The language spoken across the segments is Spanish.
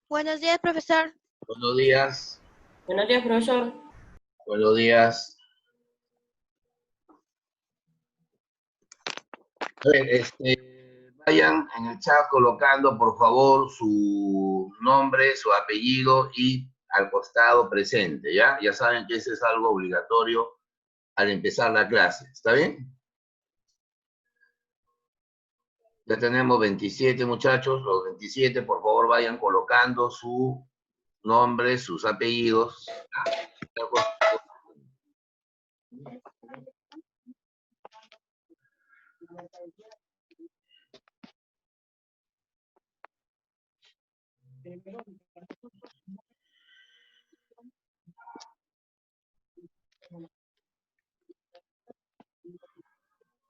Buenos días, profesor. Buenos días, Buenos días, profesor. buenos días. A ver, vayan en el chat colocando, por favor, su nombre, su apellido y al costado presente, ¿ya? Ya saben que ese es algo obligatorio al empezar la clase, ¿está bien? Ya tenemos 27 muchachos, los 27, por favor, vayan colocando su nombre, sus apellidos.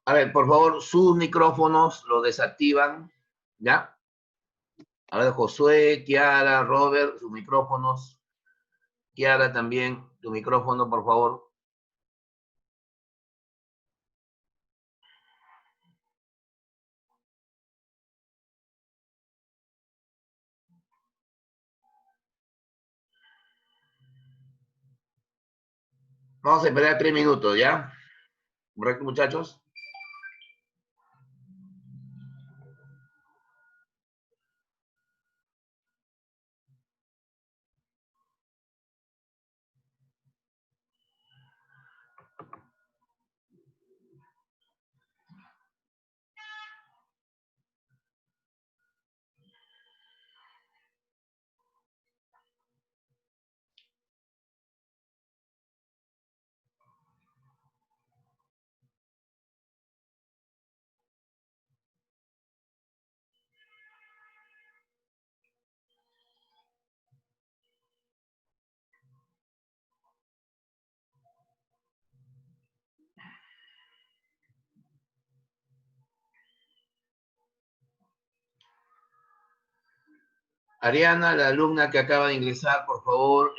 A ver, por favor, sus micrófonos lo desactivan, ¿ya? A ver, Josué, Kiara, Robert, sus micrófonos. Kiara también, tu micrófono, por favor. Vamos a esperar 3 minutos, ¿ya? ¿Correcto, muchachos? Ariana, la alumna que acaba de ingresar, por favor,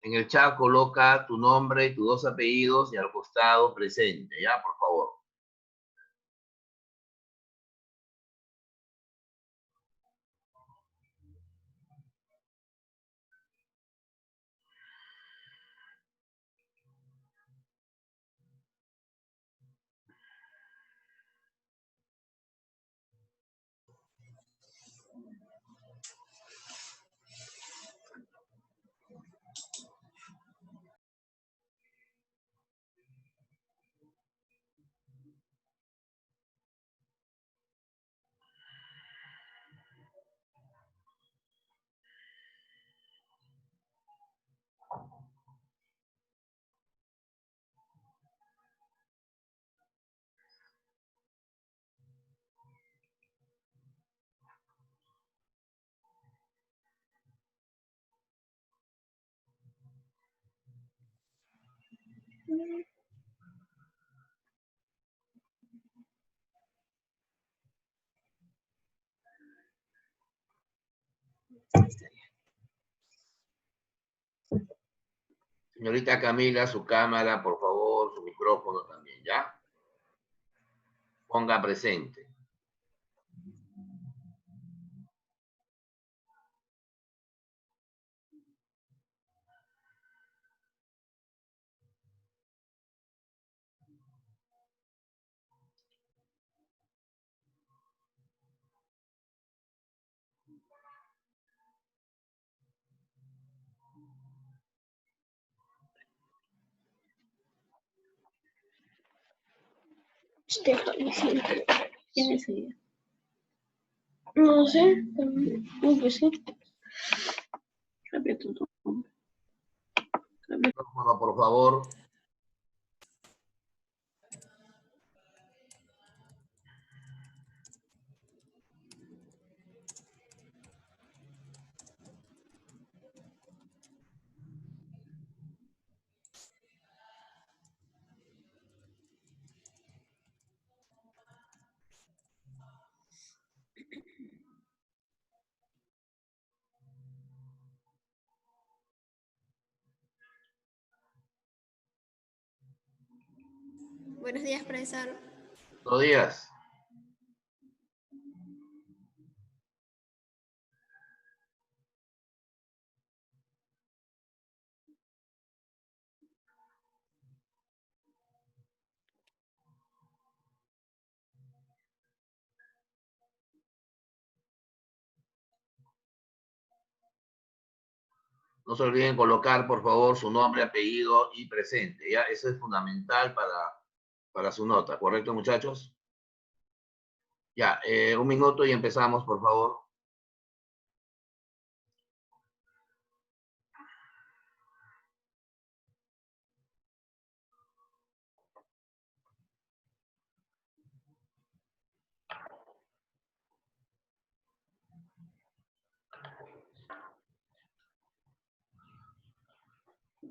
en el chat coloca tu nombre y tus dos apellidos y al costado presente, ¿ya? Por favor. Señorita Camila, su cámara, por favor, su micrófono también, ¿ya? Ponga presente. ¿Quién es ella? No sé. No, pues sí. Repito tu nombre. Micrófono, por favor. Buenos días, profesor. Buenos días. No se olviden colocar, por favor, su nombre, apellido y presente, ¿ya? Eso es fundamental para su nota, ¿correcto, muchachos? Ya, 1 minuto y empezamos, por favor.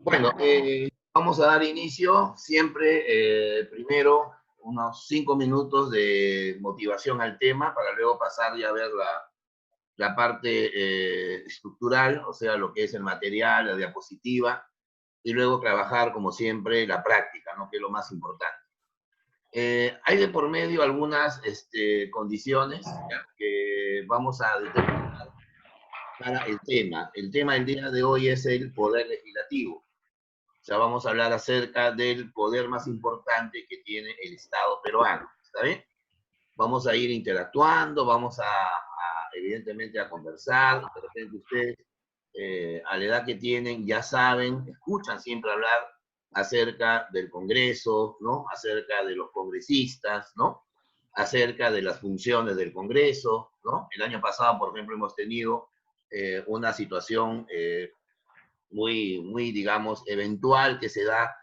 Bueno, vamos a dar inicio siempre, primero, unos 5 minutos de motivación al tema para luego pasar ya a ver la parte estructural, o sea, lo que es el material, la diapositiva, y luego trabajar, como siempre, la práctica, ¿no? Que es lo más importante. Hay de por medio algunas condiciones, ¿ya? Que vamos a determinar para el tema. El tema del día de hoy es el poder legislativo. O sea, vamos a hablar acerca del poder más importante que tiene el Estado peruano. ¿Está bien? Vamos a ir interactuando, vamos evidentemente a conversar. De repente ustedes, a la edad que tienen, ya saben, escuchan siempre hablar acerca del Congreso, ¿no? Acerca de los congresistas, ¿no? Acerca de las funciones del Congreso, ¿no? El año pasado, por ejemplo, hemos tenido una situación muy, digamos, eventual que se da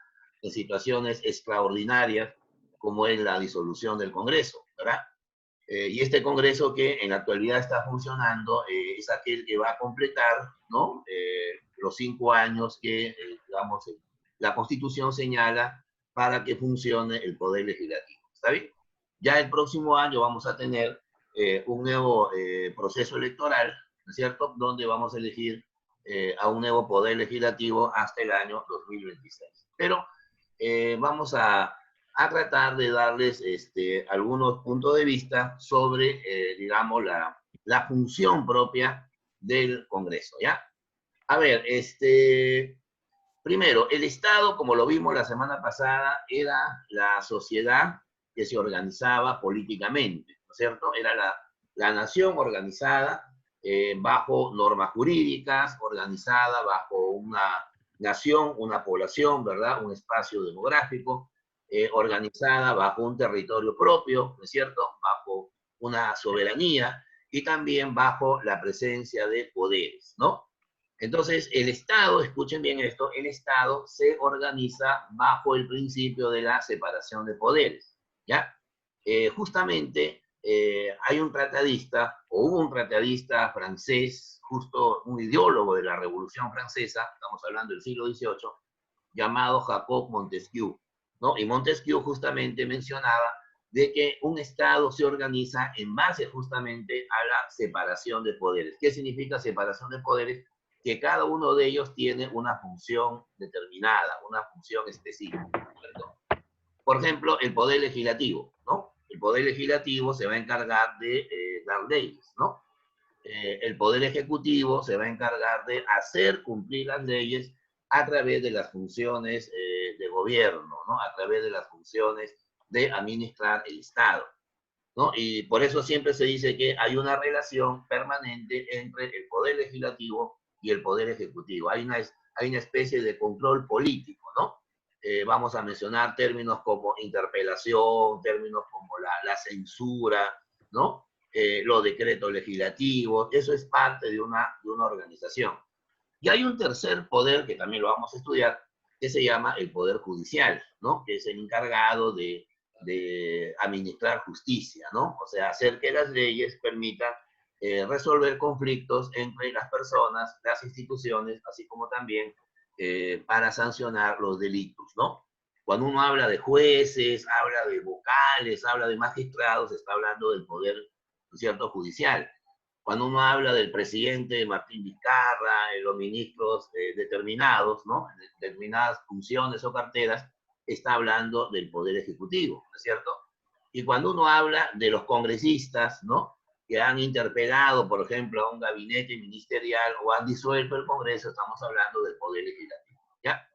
en situaciones extraordinarias, como es la disolución del Congreso, ¿verdad? Y este Congreso que en la actualidad está funcionando es aquel que va a completar, ¿no? Los 5 años que, digamos, la Constitución señala para que funcione el Poder Legislativo. ¿Está bien? Ya el próximo año vamos a tener un nuevo proceso electoral, ¿no es cierto?, donde vamos a elegir a un nuevo Poder Legislativo hasta el año 2026. Pero vamos a tratar de darles algunos puntos de vista sobre, digamos, la función propia del Congreso, ¿ya? A ver, primero, el Estado, como lo vimos la semana pasada, era la sociedad que se organizaba políticamente, ¿no es cierto? Era la nación organizada bajo normas jurídicas, organizada bajo una nación, una población, ¿verdad? Un espacio demográfico, organizada bajo un territorio propio, ¿no es cierto? Bajo una soberanía y también bajo la presencia de poderes, ¿no? Entonces, el Estado, escuchen bien esto, el Estado se organiza bajo el principio de la separación de poderes, ¿ya? Justamente hay un tratadista, o hubo un tratadista francés, justo un ideólogo de la Revolución Francesa, estamos hablando del siglo XVIII, llamado Jacob Montesquieu, ¿no? Y Montesquieu justamente mencionaba de que un Estado se organiza en base justamente a la separación de poderes. ¿Qué significa separación de poderes? Que cada uno de ellos tiene una función determinada, una función específica, ¿cierto? Por ejemplo, el poder legislativo, ¿no? El poder legislativo se va a encargar de dar leyes, ¿no? El poder ejecutivo se va a encargar de hacer cumplir las leyes a través de las funciones de gobierno, ¿no? A través de las funciones de administrar el Estado, ¿no? Y por eso siempre se dice que hay una relación permanente entre el poder legislativo y el poder ejecutivo. Hay una especie de control político, ¿no? Vamos a mencionar términos como interpelación, términos como la censura, ¿no? Los decretos legislativos, eso es parte de una organización. Y hay un tercer poder que también lo vamos a estudiar, que se llama el Poder Judicial, ¿no? Que es el encargado de administrar justicia, ¿no? O sea, hacer que las leyes permitan resolver conflictos entre las personas, las instituciones, así como también para sancionar los delitos, ¿no? Cuando uno habla de jueces, habla de vocales, habla de magistrados, está hablando del poder, ¿no es cierto?, judicial. Cuando uno habla del presidente Martín Vizcarra, los ministros determinados, ¿no?, en determinadas funciones o carteras, está hablando del poder ejecutivo, ¿no es cierto? Y cuando uno habla de los congresistas, ¿no?, que han interpelado, por ejemplo, a un gabinete ministerial o han disuelto el Congreso, estamos hablando del poder legislativo, ¿ya?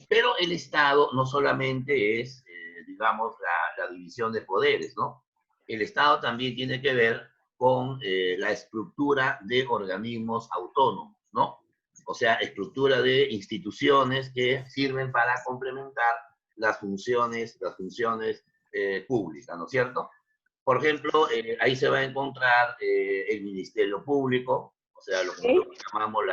Pero el Estado no solamente es, digamos, la división de poderes, ¿no? El Estado también tiene que ver con la estructura de organismos autónomos, ¿no? o sea, estructura de instituciones que sirven para complementar las funciones públicas, ¿no es cierto? Por ejemplo, ahí se va a encontrar el Ministerio Público, o sea, lo que nosotros llamamos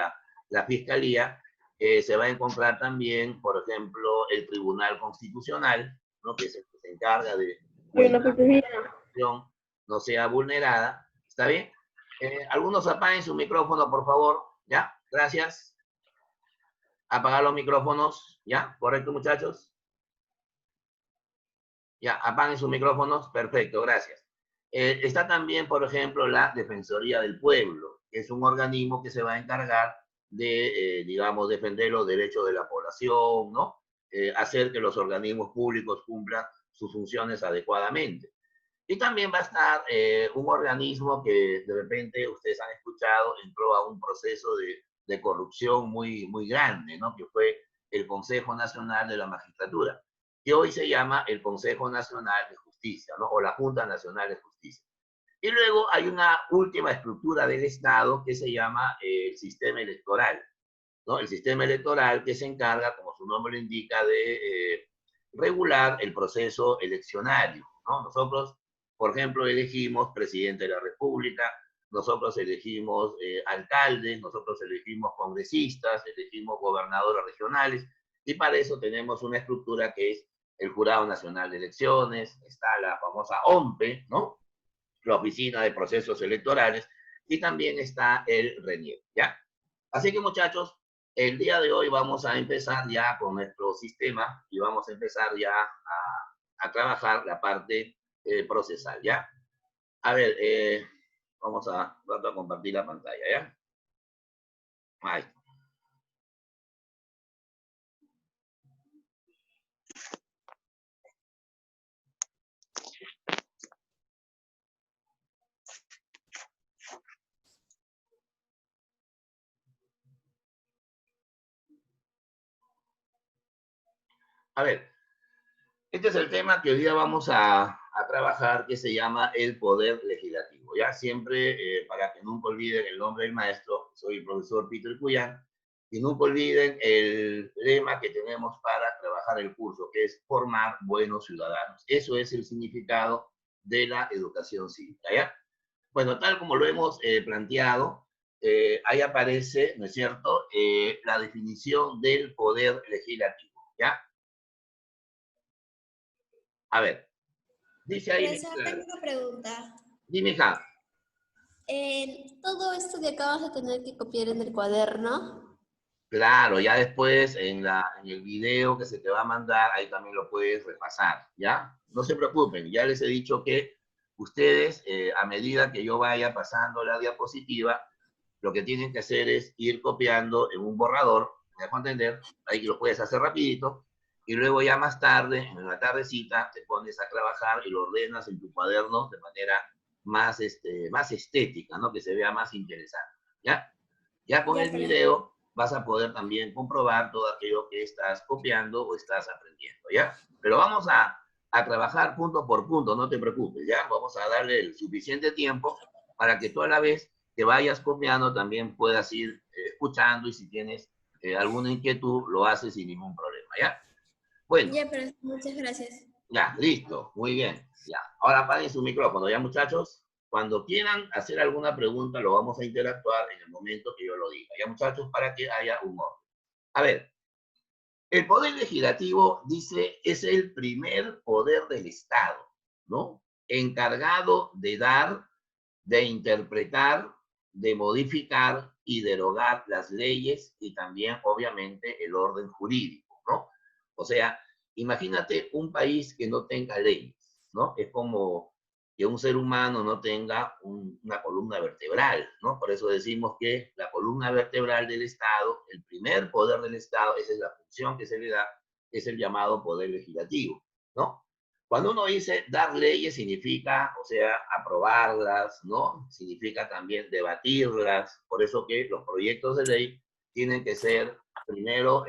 la Fiscalía. Se va a encontrar también, por ejemplo, el Tribunal Constitucional, ¿no? Que es el que se encarga de que la Constitución no sea vulnerada. ¿Está bien? Algunos apaguen su micrófono, por favor. ¿Ya? Gracias. Apagar los micrófonos. ¿Ya? ¿Correcto, muchachos? Ya, apaguen sus micrófonos. Perfecto, gracias. Está también, por ejemplo, la Defensoría del Pueblo, que es un organismo que se va a encargar de, digamos, defender los derechos de la población, ¿no? Hacer que los organismos públicos cumplan sus funciones adecuadamente. Y también va a estar un organismo que de repente ustedes han escuchado, entró a un proceso de corrupción muy grande, ¿no? Que fue el Consejo Nacional de la Magistratura, que hoy se llama el Consejo Nacional de Justicia, ¿no? O la Junta Nacional de Justicia. Y luego hay una última estructura del Estado que se llama el sistema electoral, ¿no? El sistema electoral que se encarga, como su nombre lo indica, de regular el proceso eleccionario, ¿no? Nosotros, por ejemplo, elegimos presidente de la República, nosotros elegimos alcaldes, nosotros elegimos congresistas, elegimos gobernadores regionales, y para eso tenemos una estructura que es el Jurado Nacional de Elecciones, está la famosa OMPE, ¿no? La Oficina de Procesos Electorales, y también está el RENIEC, ¿ya? Así que, muchachos, el día de hoy vamos a empezar ya con nuestro sistema y vamos a empezar ya a trabajar la parte procesal, ¿ya? A ver, vamos a tratar de compartir la pantalla, ¿ya? Ahí. A ver, este es el tema que hoy día vamos a trabajar, que se llama el poder legislativo. Ya siempre, para que nunca olviden el nombre del maestro, soy el profesor Peter Cuyán, y nunca olviden el lema que tenemos para trabajar el curso, que es formar buenos ciudadanos. Eso es el significado de la educación cívica, ¿ya? Bueno, tal como lo hemos planteado, ahí aparece, ¿no es cierto?, la definición del poder legislativo, ¿ya? A ver, dice ahí. Profesor, tengo una pregunta. Dime, hija. Todo esto que acabas de tener que copiar en el cuaderno. Claro, ya después en el video que se te va a mandar, ahí también lo puedes repasar, ¿ya? No se preocupen, ya les he dicho que ustedes, a medida que yo vaya pasando la diapositiva, lo que tienen que hacer es ir copiando en un borrador, ¿me dejo entender? Ahí lo puedes hacer rapidito, y luego ya más tarde, en la tardecita, te pones a trabajar y lo ordenas en tu cuaderno de manera más estética, ¿no? Que se vea más interesante, ¿ya? Ya con el video vas a poder también comprobar todo aquello que estás copiando o estás aprendiendo, ¿ya? Pero vamos a trabajar punto por punto, no te preocupes, ¿ya? Vamos a darle el suficiente tiempo para que tú a la vez que vayas copiando también puedas ir escuchando, y si tienes alguna inquietud lo haces sin ningún problema, ¿ya? Bueno. Ya, pero muchas gracias. Ya, listo, muy bien. Ya, ahora apaguen su micrófono, ¿ya, muchachos? Cuando quieran hacer alguna pregunta, lo vamos a interactuar en el momento que yo lo diga, ¿ya, muchachos? Para que haya un orden. A ver, el poder legislativo, dice, es el primer poder del Estado, ¿no? Encargado de dar, de interpretar, de modificar y derogar las leyes y también, obviamente, el orden jurídico, ¿no? O sea, imagínate un país que no tenga leyes, ¿no? Es como que un ser humano no tenga una columna vertebral, ¿no? Por eso decimos que la columna vertebral del Estado, el primer poder del Estado, esa es la función que se le da, es el llamado poder legislativo, ¿no? Cuando uno dice dar leyes significa, o sea, aprobarlas, ¿no? Significa también debatirlas, por eso que los proyectos de ley tienen que ser primero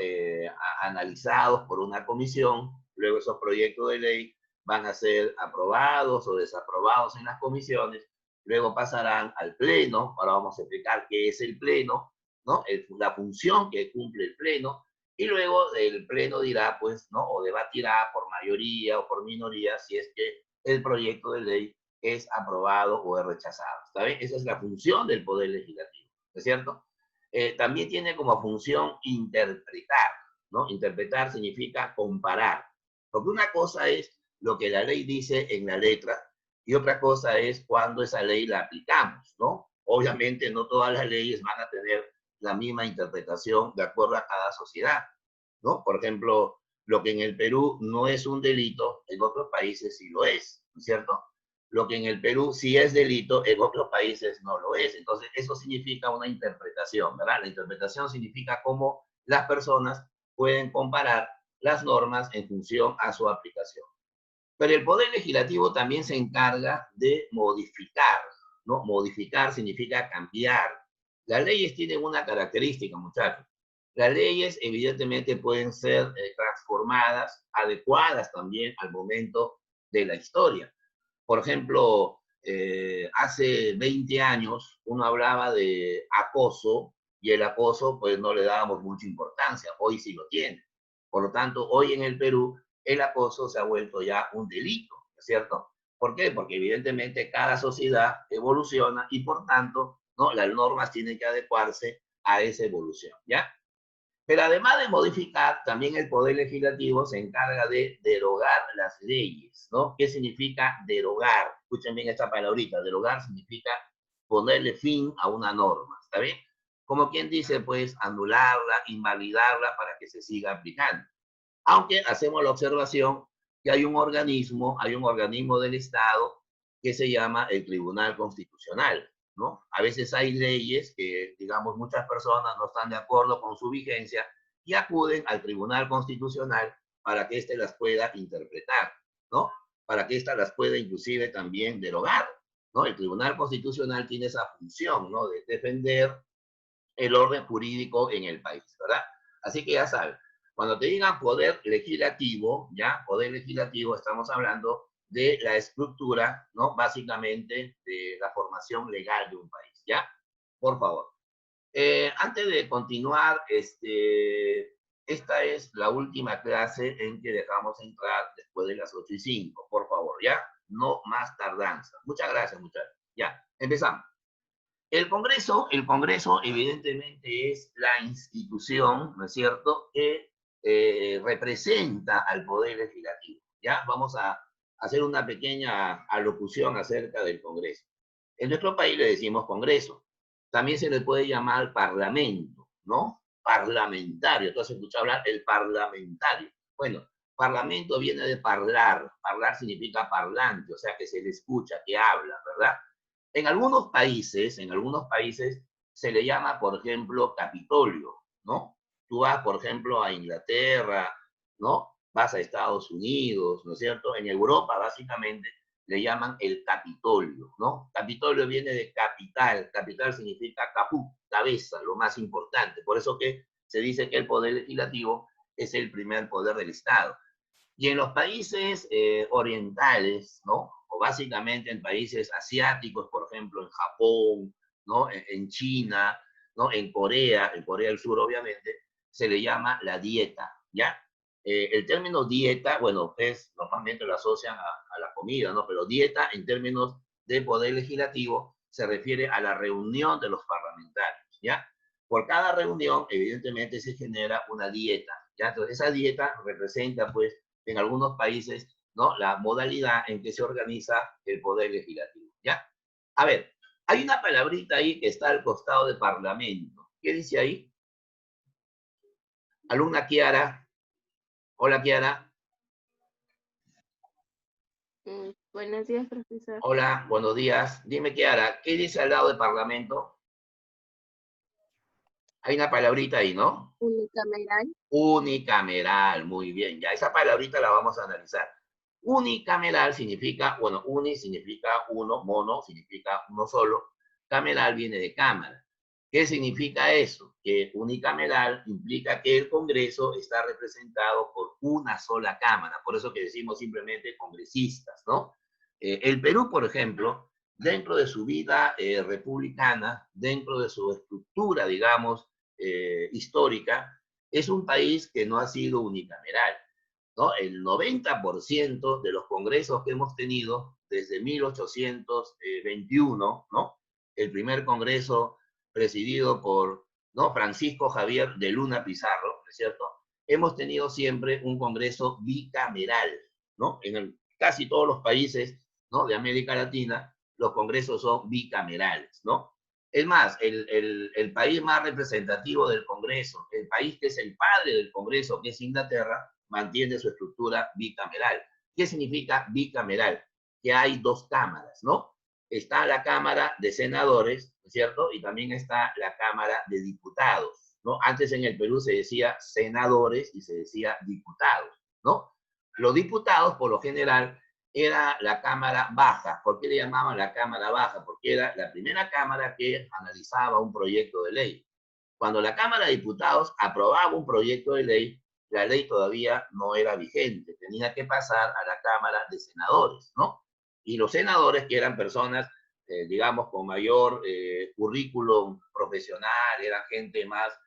analizados por una comisión, luego esos proyectos de ley van a ser aprobados o desaprobados en las comisiones, luego pasarán al pleno. Ahora vamos a explicar qué es el pleno, ¿no? La función que cumple el Pleno, y luego el Pleno dirá, pues, ¿no? O debatirá por mayoría o por minoría si es que el proyecto de ley es aprobado o es rechazado. ¿Está bien? Esa es la función del Poder Legislativo, ¿no es cierto? También tiene como función interpretar, ¿no? Interpretar significa comparar, porque una cosa es lo que la ley dice en la letra y otra cosa es cuando esa ley la aplicamos, ¿no? Obviamente no todas las leyes van a tener la misma interpretación de acuerdo a cada sociedad, ¿no? Por ejemplo, lo que en el Perú no es un delito, en otros países sí lo es, ¿no es cierto? Lo que en el Perú sí es delito, en otros países no lo es. Entonces, eso significa una interpretación, ¿verdad? La interpretación significa cómo las personas pueden comparar las normas en función a su aplicación. Pero el Poder Legislativo también se encarga de modificar, ¿no? Modificar significa cambiar. Las leyes tienen una característica, muchachos. Las leyes evidentemente pueden ser transformadas, adecuadas también al momento de la historia. Por ejemplo, hace 20 años uno hablaba de acoso y el acoso pues no le dábamos mucha importancia, hoy sí lo tiene. Por lo tanto, hoy en el Perú el acoso se ha vuelto ya un delito, ¿no es cierto? ¿Por qué? Porque evidentemente cada sociedad evoluciona y por tanto, ¿no? Las normas tienen que adecuarse a esa evolución, ¿ya? Pero además de modificar, también el Poder Legislativo se encarga de derogar las leyes, ¿no? ¿Qué significa derogar? Escuchen bien esta palabrita. Derogar significa ponerle fin a una norma, ¿está bien? Como quien dice, pues, anularla, invalidarla para que se siga aplicando. Aunque hacemos la observación que hay un organismo del Estado que se llama el Tribunal Constitucional, ¿no? A veces hay leyes que, digamos, muchas personas no están de acuerdo con su vigencia y acuden al Tribunal Constitucional para que éste las pueda interpretar, ¿no? Para que ésta las pueda inclusive también derogar, ¿no? El Tribunal Constitucional tiene esa función, ¿no? De defender el orden jurídico en el país, ¿verdad? Así que ya saben, cuando te digan poder legislativo, ya, poder legislativo, estamos hablando de la estructura, ¿no? Básicamente de la formación legal de un país, ¿ya? Por favor. Antes de continuar, esta es la última clase en que dejamos entrar después de las 8:05, por favor, ¿ya? No más tardanza. Muchas gracias, muchachos. Ya, empezamos. El Congreso evidentemente es la institución, ¿no es cierto?, que representa al Poder Legislativo. ¿Ya? Vamos a hacer una pequeña alocución acerca del Congreso. En nuestro país le decimos Congreso. También se le puede llamar Parlamento, ¿no? Parlamentario. Entonces escucha hablar el parlamentario. Bueno, Parlamento viene de parlar. Parlar significa parlante, o sea que se le escucha, que habla, ¿verdad? En algunos países se le llama, por ejemplo, Capitolio, ¿no? Tú vas, por ejemplo, a Inglaterra, ¿no? Vas a Estados Unidos, ¿no es cierto? En Europa, básicamente, le llaman el Capitolio, ¿no? Capitolio viene de capital, capital significa caput, cabeza, lo más importante. Por eso que se dice que el Poder Legislativo es el primer poder del Estado. Y en los países orientales, ¿no? O básicamente en países asiáticos, por ejemplo, en Japón, ¿no? En China, ¿no? En Corea del Sur, obviamente, se le llama la dieta, ¿ya? El término dieta, bueno, normalmente lo asocian a la comida, ¿no? Pero dieta, en términos de poder legislativo, se refiere a la reunión de los parlamentarios, ¿ya? Por cada reunión, evidentemente, se genera una dieta, ¿ya? Entonces, esa dieta representa, pues, en algunos países, ¿no? La modalidad en que se organiza el Poder Legislativo, ¿ya? A ver, hay una palabrita ahí que está al costado de Parlamento. ¿Qué dice ahí? Alumna Kiara. Hola, Kiara. Buenos días, profesor. Hola, buenos días. Dime, Kiara, ¿qué dice al lado de Parlamento? Hay una palabrita ahí, ¿no? Unicameral. Unicameral, muy bien. Ya esa palabrita la vamos a analizar. Unicameral significa, bueno, uni significa uno, mono significa uno solo, cameral viene de cámara. ¿Qué significa eso? Que unicameral implica que el Congreso está representado por una sola cámara, por eso que decimos simplemente congresistas, ¿no? El Perú, por ejemplo, dentro de su vida republicana, dentro de su estructura, digamos, histórica, es un país que no ha sido unicameral, ¿no? El 90% de los congresos que hemos tenido desde 1821, ¿no? El primer congreso presidido por, ¿no?, Francisco Javier de Luna Pizarro, ¿no es cierto? Hemos tenido siempre un congreso bicameral, ¿no? Casi todos los países, ¿no?, de América Latina, los congresos son bicamerales, ¿no? Es más, el país más representativo del Congreso, el país que es el padre del Congreso, que es Inglaterra, mantiene su estructura bicameral. ¿Qué significa bicameral? Que hay dos cámaras, ¿no? Está la Cámara de Senadores, ¿no es cierto? Y también está la Cámara de Diputados, ¿no? Antes en el Perú se decía senadores y se decía diputados, ¿no? Los diputados, por lo general, era la Cámara Baja. ¿Por qué le llamaban la Cámara Baja? Porque era la primera cámara que analizaba un proyecto de ley. Cuando la Cámara de Diputados aprobaba un proyecto de ley, la ley todavía no era vigente, tenía que pasar a la Cámara de Senadores, ¿no? Y los senadores, que eran personas, digamos, con mayor currículum profesional, eran gente más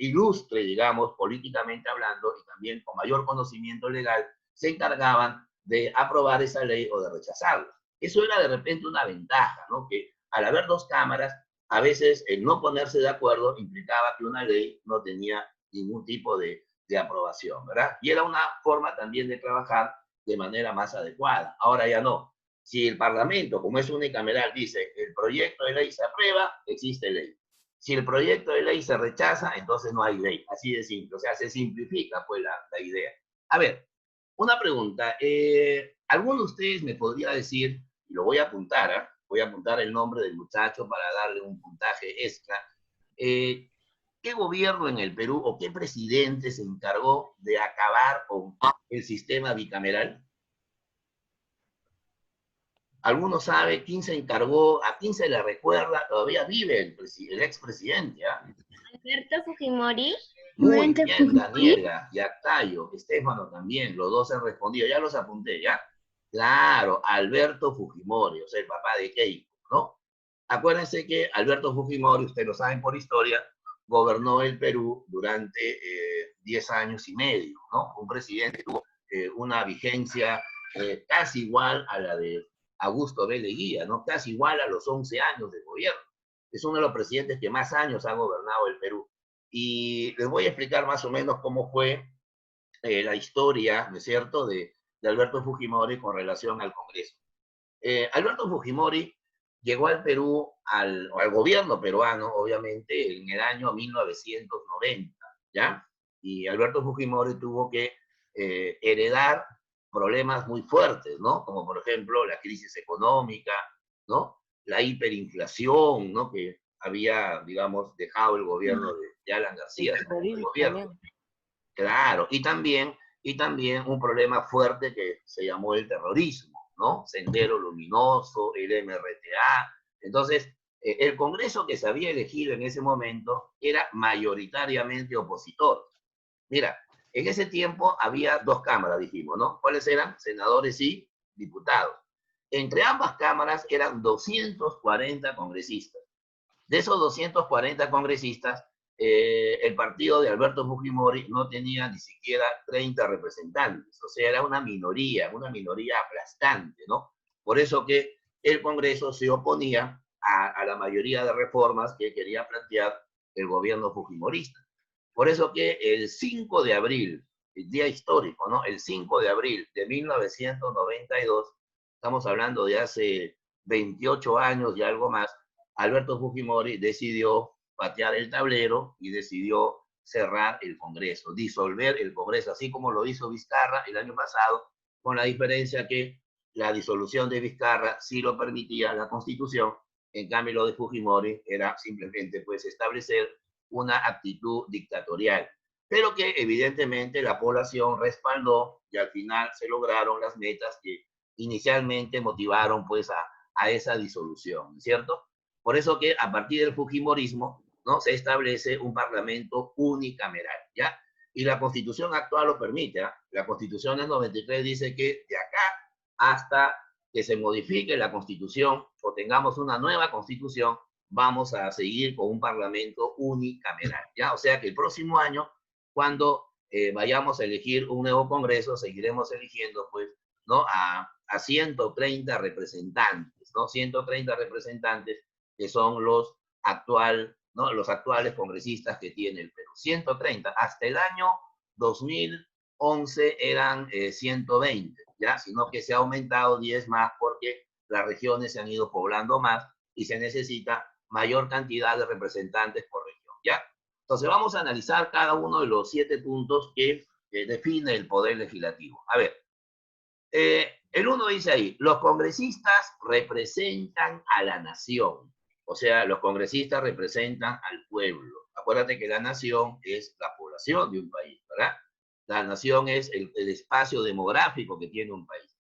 ilustre, digamos, políticamente hablando, y también con mayor conocimiento legal, se encargaban de aprobar esa ley o de rechazarla. Eso era de repente una ventaja, ¿no? Que al haber dos cámaras, a veces el no ponerse de acuerdo implicaba que una ley no tenía ningún tipo de aprobación, ¿verdad? Y era una forma también de trabajar de manera más adecuada. Ahora ya no. Si el Parlamento, como es unicameral, dice el proyecto de ley se aprueba, existe ley. Si el proyecto de ley se rechaza, entonces no hay ley. Así de simple. O sea, se simplifica pues la idea. A ver, una pregunta. ¿Alguno de ustedes me podría decir, y lo voy a apuntar, ¿eh? Voy a apuntar el nombre del muchacho para darle un puntaje extra, ¿qué gobierno en el Perú o qué presidente se encargó de acabar con el sistema bicameral? ¿Alguno sabe quién se encargó, a quién se le recuerda? Todavía vive el expresidente, ¿ah? Alberto Fujimori. Muy bien, Daniela, Yactayo, Estefano también, los dos han respondido, ya los apunté, ¿ya? Claro, Alberto Fujimori, o sea, el papá de Keiko, ¿no? Acuérdense que Alberto Fujimori, ustedes lo saben por historia, gobernó el Perú durante 10 años y medio, ¿no? Un presidente que tuvo una vigencia casi igual a la de Augusto B. Leguía, ¿no? Casi igual a los 11 años de gobierno. Es uno de los presidentes que más años ha gobernado el Perú. Y les voy a explicar más o menos cómo fue la historia, ¿no es cierto?, de Alberto Fujimori con relación al Congreso. Alberto Fujimori llegó al Perú, al gobierno peruano, obviamente, en el año 1990, ¿ya? Y Alberto Fujimori tuvo que heredar problemas muy fuertes, ¿no? Como por ejemplo la crisis económica, ¿no? La hiperinflación, ¿no?, que había, digamos, dejado el gobierno de Alan García, el gobierno. Claro, y también un problema fuerte que se llamó el terrorismo, ¿no? Sendero Luminoso, el MRTA. Entonces, el Congreso que se había elegido en ese momento era mayoritariamente opositor. Mira, en ese tiempo había dos cámaras, dijimos, ¿no? ¿Cuáles eran? Senadores y diputados. Entre ambas cámaras eran 240 congresistas. De esos 240 congresistas, el partido de Alberto Fujimori no tenía ni siquiera 30 representantes, o sea, era una minoría aplastante, ¿no? Por eso que el Congreso se oponía a la mayoría de reformas que quería plantear el gobierno fujimorista. Por eso que el 5 de abril, el día histórico, ¿no? El 5 de abril de 1992, estamos hablando de hace 28 años y algo más, Alberto Fujimori decidió patear el tablero y decidió cerrar el Congreso, disolver el Congreso, así como lo hizo Vizcarra el año pasado, con la diferencia que la disolución de Vizcarra sí lo permitía la Constitución, en cambio lo de Fujimori era simplemente pues establecer una actitud dictatorial, pero que evidentemente la población respaldó y al final se lograron las metas que inicialmente motivaron pues a esa disolución, ¿cierto? Por eso que a partir del fujimorismo, ¿no?, se establece un parlamento unicameral, ¿ya? Y la Constitución actual lo permite, ¿eh? La Constitución del 93 dice que de acá hasta que se modifique la Constitución o tengamos una nueva Constitución, vamos a seguir con un parlamento unicameral, ¿ya? O sea que el próximo año, cuando vayamos a elegir un nuevo Congreso, seguiremos eligiendo, pues, ¿no? A 130 representantes, ¿no? 130 representantes que son los ¿no? Los actuales congresistas que tiene el Perú. 130. Hasta el año 2011 eran 120, ¿ya? Sino que se ha aumentado 10 más porque las regiones se han ido poblando más y se necesita mayor cantidad de representantes por región, ¿ya? Entonces vamos a analizar cada uno de los 7 puntos que define el poder legislativo. A ver, el uno dice ahí, los congresistas representan a la nación. O sea, los congresistas representan al pueblo. Acuérdate que la nación es la población de un país, ¿verdad? La nación es el espacio demográfico que tiene un país.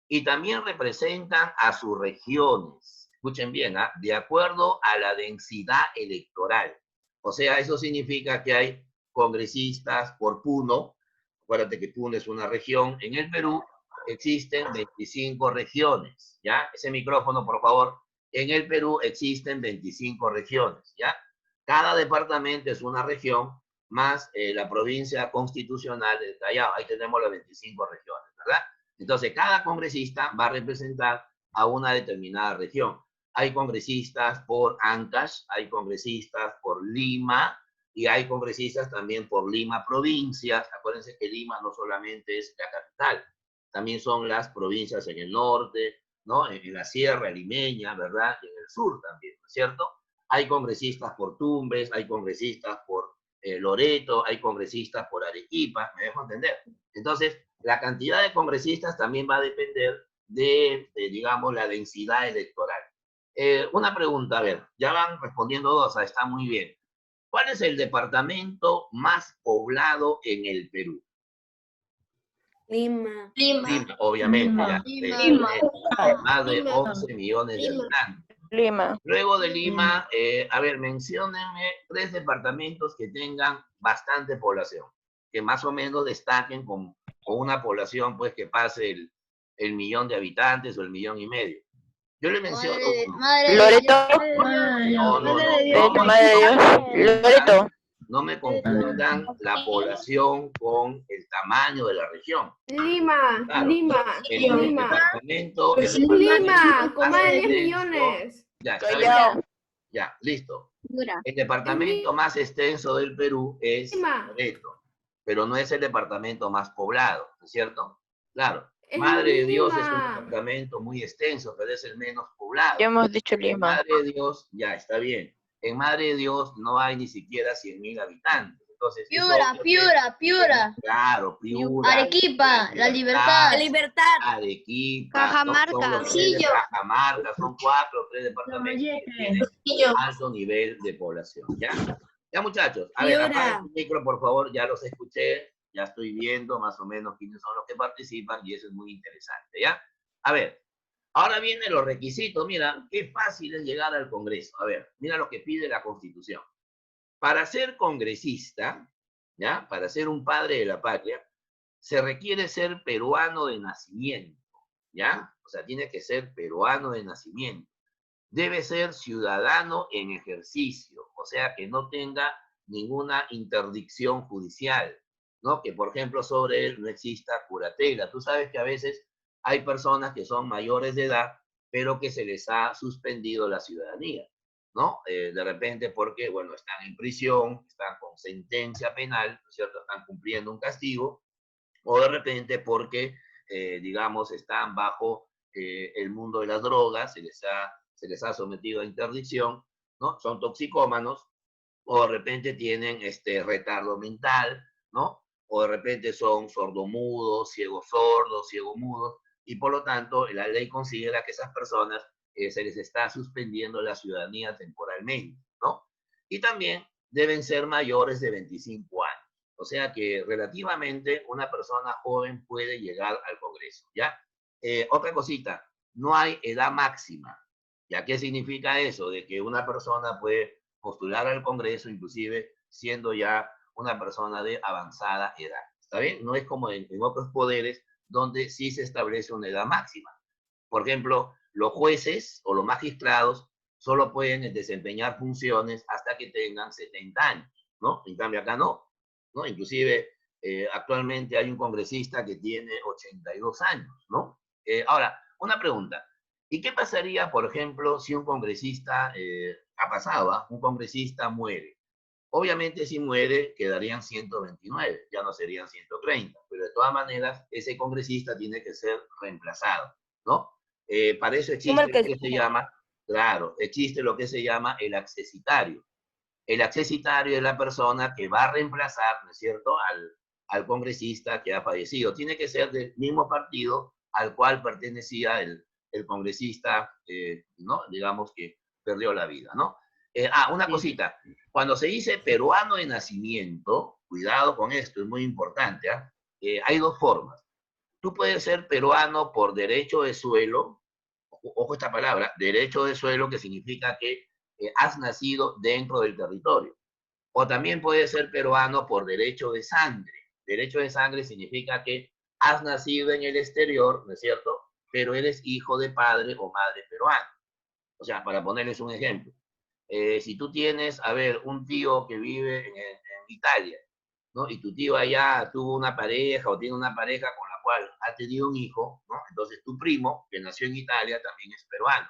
Y también representan a sus regiones. Escuchen bien, ¿ah? De acuerdo a la densidad electoral. O sea, eso significa que hay congresistas por Puno. Acuérdate que Puno es una región. En el Perú existen 25 regiones, ¿ya? Ese micrófono, por favor. En el Perú existen 25 regiones, ¿ya? Cada departamento es una región, más la provincia constitucional del Callao. Ahí tenemos las 25 regiones, ¿verdad? Entonces, cada congresista va a representar a una determinada región. Hay congresistas por Ancash, hay congresistas por Lima, y hay congresistas también por Lima provincias. Acuérdense que Lima no solamente es la capital, también son las provincias en el norte, ¿no? En la sierra limeña, ¿verdad? Y en el sur también, ¿no es cierto? Hay congresistas por Tumbes, hay congresistas por Loreto, hay congresistas por Arequipa, ¿me dejo entender? Entonces, la cantidad de congresistas también va a depender digamos, la densidad electoral. Una pregunta, a ver, ya van respondiendo dos, está muy bien. ¿Cuál es el departamento más poblado en el Perú? Lima. Lima, obviamente, ya. Lima. Más de Lima. 11 millones de Lima. habitantes. Lima. Luego de Lima, a ver, menciónenme 3 departamentos que tengan bastante población, que más o menos destaquen con una población, pues, que pase el millón de habitantes o el 1,5 millones. Yo le menciono uno. Loreto. No, Madre de Dios. Loreto. no me confundan la población con el tamaño de la región. Lima, Claro, Lima, El Lima. departamento, Lima, con más de 10 extenso. millones. Ya, está bien. Callao. Ya, listo. El departamento más extenso del Perú es Lima. Loreto, pero no es el departamento más poblado, ¿no es cierto? Claro. Es Madre de Dios es un Lima. departamento muy extenso, pero es el menos poblado. Ya hemos dicho En Lima. Madre de Dios, ya, está bien. En Madre de Dios no hay ni siquiera 100.000 habitantes. Entonces, Piura. Claro, Piura. Arequipa, La Libertad. Arequipa. Cajamarca. Son los 3 de Cajamarca, son 4 o 3 departamentos que tienen alto nivel de población, ¿ya? Ya, muchachos, a ver, Piura. apaguen su micro, por favor, ya los escuché, ya estoy viendo más o menos quiénes son los que participan y eso es muy interesante, ¿ya? A ver, ahora vienen los requisitos, mira, qué fácil es llegar al Congreso. A ver, mira lo que pide la Constitución. Para ser congresista, ¿ya? Para ser un padre de la patria, se requiere ser peruano de nacimiento, ¿ya? O sea, tiene que ser peruano de nacimiento. Debe ser ciudadano en ejercicio, o sea, que no tenga ninguna interdicción judicial, ¿no? Que, por ejemplo, sobre él no exista curatela. Tú sabes que a veces hay personas que son mayores de edad, pero que se les ha suspendido la ciudadanía, ¿no? De repente porque, bueno, están en prisión, están con sentencia penal, ¿no es cierto? Están cumpliendo un castigo, o de repente porque, digamos, están bajo el mundo de las drogas, se les ha sometido a interdicción, ¿no? Son toxicómanos, o de repente tienen retardo mental, ¿no? O de repente son sordomudos, ciegos sordos, ciego-mudos, y por lo tanto la ley considera que esas personas se les está suspendiendo la ciudadanía temporalmente, ¿no? Y también deben ser mayores de 25 años. O sea que relativamente una persona joven puede llegar al Congreso, ¿ya? Otra cosita, no hay edad máxima. ¿Ya qué significa eso? De que una persona puede postular al Congreso, inclusive siendo ya una persona de avanzada edad. ¿Está bien? No es como en otros poderes donde sí se establece una edad máxima. Por ejemplo, los jueces o los magistrados solo pueden desempeñar funciones hasta que tengan 70 años, ¿no? En cambio acá no, ¿no? Inclusive actualmente hay un congresista que tiene 82 años, ¿no? Ahora, una pregunta. ¿Y qué pasaría, por ejemplo, si un congresista, ha pasado, ¿ah? Un congresista muere? Obviamente si muere quedarían 129, ya no serían 130, pero de todas maneras ese congresista tiene que ser reemplazado, ¿no? Para eso Como existe el lo que que se llama, claro, existe lo que se llama el accesitario. El accesitario es la persona que va a reemplazar, ¿no es cierto?, al congresista que ha fallecido. Tiene que ser del mismo partido al cual pertenecía el congresista, ¿no? Digamos que perdió la vida, ¿no? Una cosita. Cuando se dice peruano de nacimiento, cuidado con esto, es muy importante, ¿ah? Hay dos formas. Tú puedes ser peruano por derecho de suelo, ojo esta palabra, derecho de suelo, que significa que has nacido dentro del territorio. O también puedes ser peruano por derecho de sangre. Derecho de sangre significa que has nacido en el exterior, ¿no es cierto? Pero eres hijo de padre o madre peruano. O sea, para ponerles un ejemplo. Si tú tienes, a ver, un tío que vive en Italia, ¿no? Y tu tío allá tuvo una pareja o tiene una pareja con la cual ha tenido un hijo, ¿no? Entonces tu primo, que nació en Italia, también es peruano,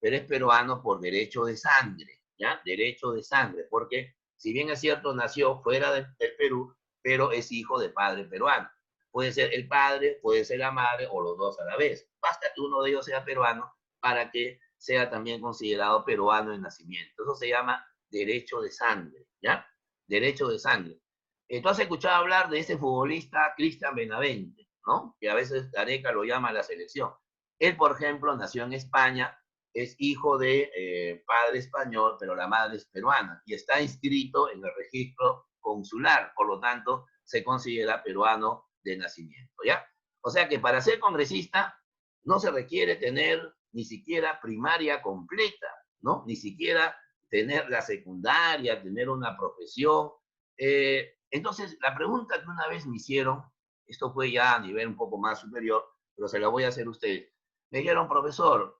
pero es peruano por derecho de sangre, ¿ya? Derecho de sangre, porque si bien es cierto, nació fuera del Perú, pero es hijo de padre peruano. Puede ser el padre, puede ser la madre o los dos a la vez. Basta que uno de ellos sea peruano para que sea también considerado peruano de nacimiento. Eso se llama derecho de sangre, ¿ya? Derecho de sangre. Tú has escuchado hablar de ese futbolista Cristian Benavente, ¿no? Que a veces Gareca lo llama a la selección. Él, por ejemplo, nació en España, es hijo de padre español, pero la madre es peruana, y está inscrito en el registro consular, por lo tanto, se considera peruano de nacimiento, ¿ya? O sea que para ser congresista no se requiere tener ni siquiera primaria completa, ¿no? Ni siquiera tener la secundaria, tener una profesión. Entonces, la pregunta que una vez me hicieron, esto fue ya a nivel un poco más superior, pero se la voy a hacer a ustedes. Me dijeron, profesor,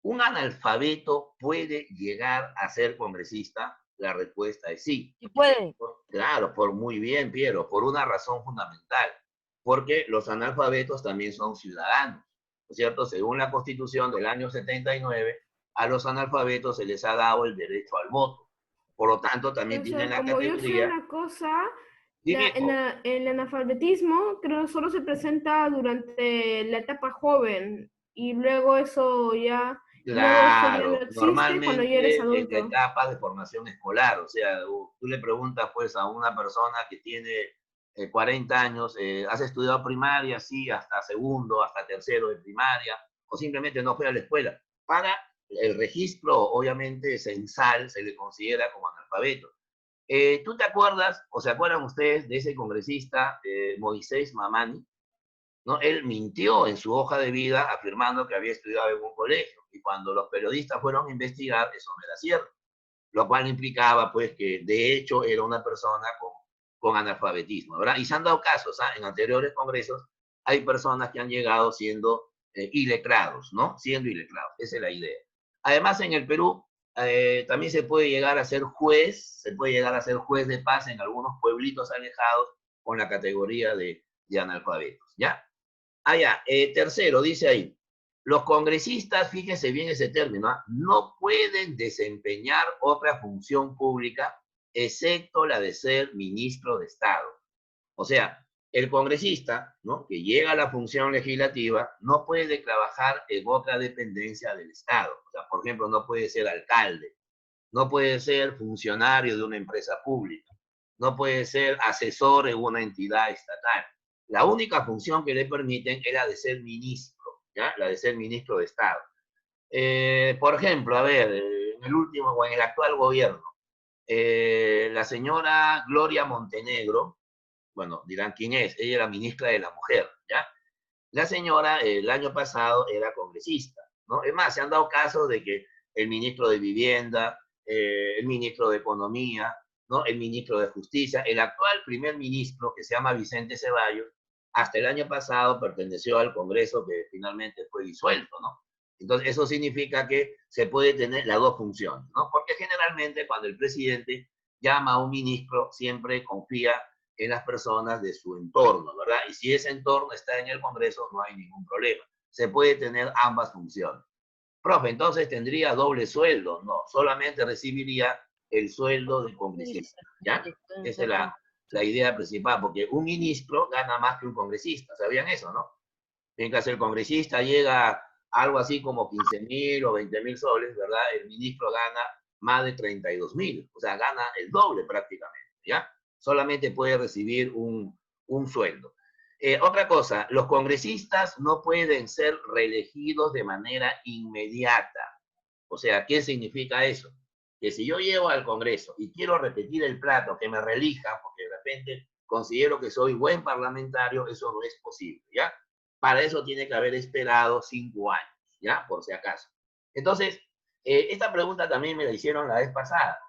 ¿un analfabeto puede llegar a ser congresista? La respuesta es sí. sí puede. Claro, por muy bien, Piero, por una razón fundamental, porque los analfabetos también son ciudadanos, ¿no es cierto? Según la Constitución del año 79, a los analfabetos se les ha dado el derecho al voto. Por lo tanto, también tienen Profesor, la como yo sé categoría. una cosa, Dime, el analfabetismo creo solo se presenta durante la etapa joven y luego luego eso ya no claro, existe cuando ya eres normalmente en la adulto. etapa de formación escolar, o sea, tú le preguntas pues a una persona que tiene 40 años, ¿has estudiado primaria? Sí, hasta segundo, hasta tercero de primaria, o simplemente no fue a la escuela. Para el registro, obviamente, censal, se le considera como analfabeto. ¿Tú te acuerdas, o se acuerdan ustedes de ese congresista, Moisés Mamani? ¿No? Él mintió en su hoja de vida afirmando que había estudiado en un colegio, y cuando los periodistas fueron a investigar, eso no era cierto, lo cual implicaba pues que de hecho era una persona con analfabetismo, ¿verdad? Y se han dado casos, ¿ah? En anteriores congresos hay personas que han llegado siendo iletrados, ¿no? Siendo iletrados, esa es la idea. Además, en el Perú también se puede llegar a ser juez, se puede llegar a ser juez de paz en algunos pueblitos alejados con la categoría de analfabetos, ¿ya? Ya. Tercero, dice ahí, los congresistas, fíjense bien ese término, ¿ah? No pueden desempeñar otra función pública excepto la de ser ministro de Estado. O sea, el congresista, ¿no?, que llega a la función legislativa no puede trabajar en otra dependencia del Estado. O sea, por ejemplo, no puede ser alcalde, no puede ser funcionario de una empresa pública, no puede ser asesor en una entidad estatal. La única función que le permiten es la de ser ministro, ¿ya? La de ser ministro de Estado. Por ejemplo, a ver, en el último o en el actual gobierno, la señora Gloria Montenegro, bueno, dirán quién es, ella era ministra de la Mujer, ¿ya? La señora el año pasado era congresista, ¿no? Es más, se han dado casos de que el ministro de Vivienda, el ministro de Economía, ¿no?, el ministro de Justicia, el actual primer ministro, que se llama Vicente Ceballos, hasta el año pasado perteneció al Congreso que finalmente fue disuelto, ¿no? Entonces, eso significa que se puede tener las dos funciones, ¿no? Porque generalmente cuando el presidente llama a un ministro, siempre confía en las personas de su entorno, ¿verdad? Y si ese entorno está en el Congreso, no hay ningún problema. Se puede tener ambas funciones. Profe, entonces tendría doble sueldo. No, solamente recibiría el sueldo de congresista, ¿ya? Esa es la idea principal, porque un ministro gana más que un congresista. ¿Sabían eso, no? Mientras el congresista llega a algo así como 15.000 o 20.000 soles, ¿verdad? El ministro gana más de 32.000, o sea, gana el doble prácticamente, ¿ya? Solamente puede recibir un sueldo. Otra cosa, los congresistas no pueden ser reelegidos de manera inmediata. O sea, ¿qué significa eso? Que si yo llego al Congreso y quiero repetir el plato, que me reelija, porque de repente considero que soy buen parlamentario, eso no es posible, ¿ya? Para eso tiene que haber esperado 5 años, ¿ya? Por si acaso. Entonces, esta pregunta también me la hicieron la vez pasada.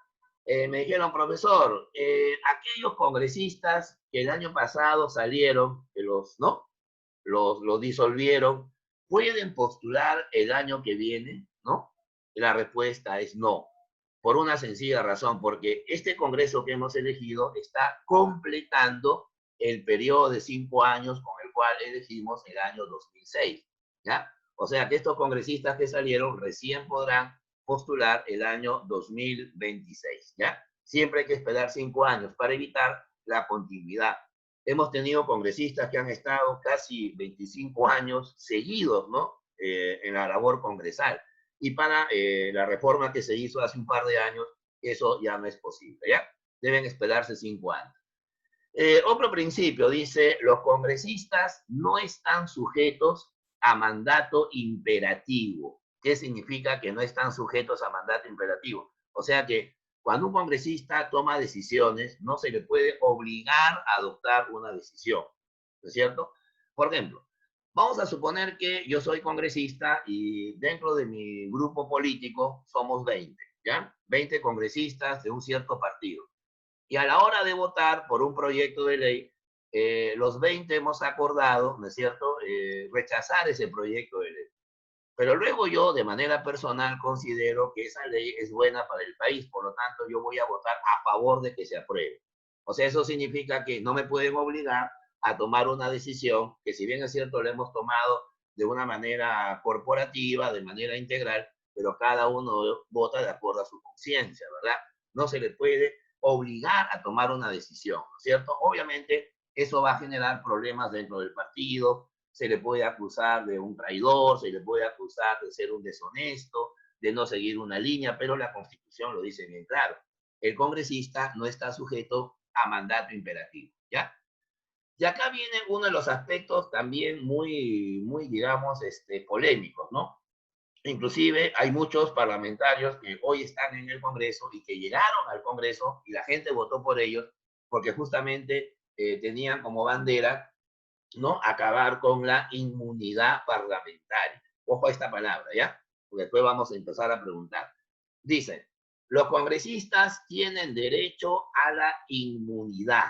Me dijeron, profesor, aquellos congresistas que el año pasado salieron, que los disolvieron, ¿pueden postular el año que viene? ¿No? Y la respuesta es no, por una sencilla razón, porque este Congreso que hemos elegido está completando el periodo de 5 años con el cual elegimos el año 2006, ¿ya? O sea que estos congresistas que salieron recién podrán postular el año 2026, ¿ya? Siempre hay que esperar 5 años para evitar la continuidad. Hemos tenido congresistas que han estado casi 25 años seguidos, ¿no? En la labor congresal. Y para la reforma que se hizo hace un par de años, eso ya no es posible, ¿ya? Deben esperarse 5 años. Otro principio dice, los congresistas no están sujetos a mandato imperativo. ¿Qué significa que no están sujetos a mandato imperativo? O sea que cuando un congresista toma decisiones, no se le puede obligar a adoptar una decisión, ¿no es cierto? Por ejemplo, vamos a suponer que yo soy congresista y dentro de mi grupo político somos 20, ¿ya? 20 congresistas de un cierto partido. Y a la hora de votar por un proyecto de ley, los 20 hemos acordado, ¿no es cierto?, rechazar ese proyecto de ley. Pero luego yo, de manera personal, considero que esa ley es buena para el país, por lo tanto, yo voy a votar a favor de que se apruebe. O sea, eso significa que no me pueden obligar a tomar una decisión que, si bien es cierto, la hemos tomado de una manera corporativa, de manera integral, pero cada uno vota de acuerdo a su conciencia, ¿verdad? No se le puede obligar a tomar una decisión, ¿no es cierto? Obviamente, eso va a generar problemas dentro del partido, se le puede acusar de un traidor, se le puede acusar de ser un deshonesto, de no seguir una línea, pero la Constitución lo dice bien claro. El congresista no está sujeto a mandato imperativo, ¿ya? Y acá viene uno de los aspectos también muy, digamos, polémicos, ¿no? Inclusive hay muchos parlamentarios que hoy están en el Congreso y que llegaron al Congreso y la gente votó por ellos porque justamente tenían como bandera, ¿no?, acabar con la inmunidad parlamentaria. Ojo a esta palabra, ¿ya? Porque después vamos a empezar a preguntar. Dice, los congresistas tienen derecho a la inmunidad.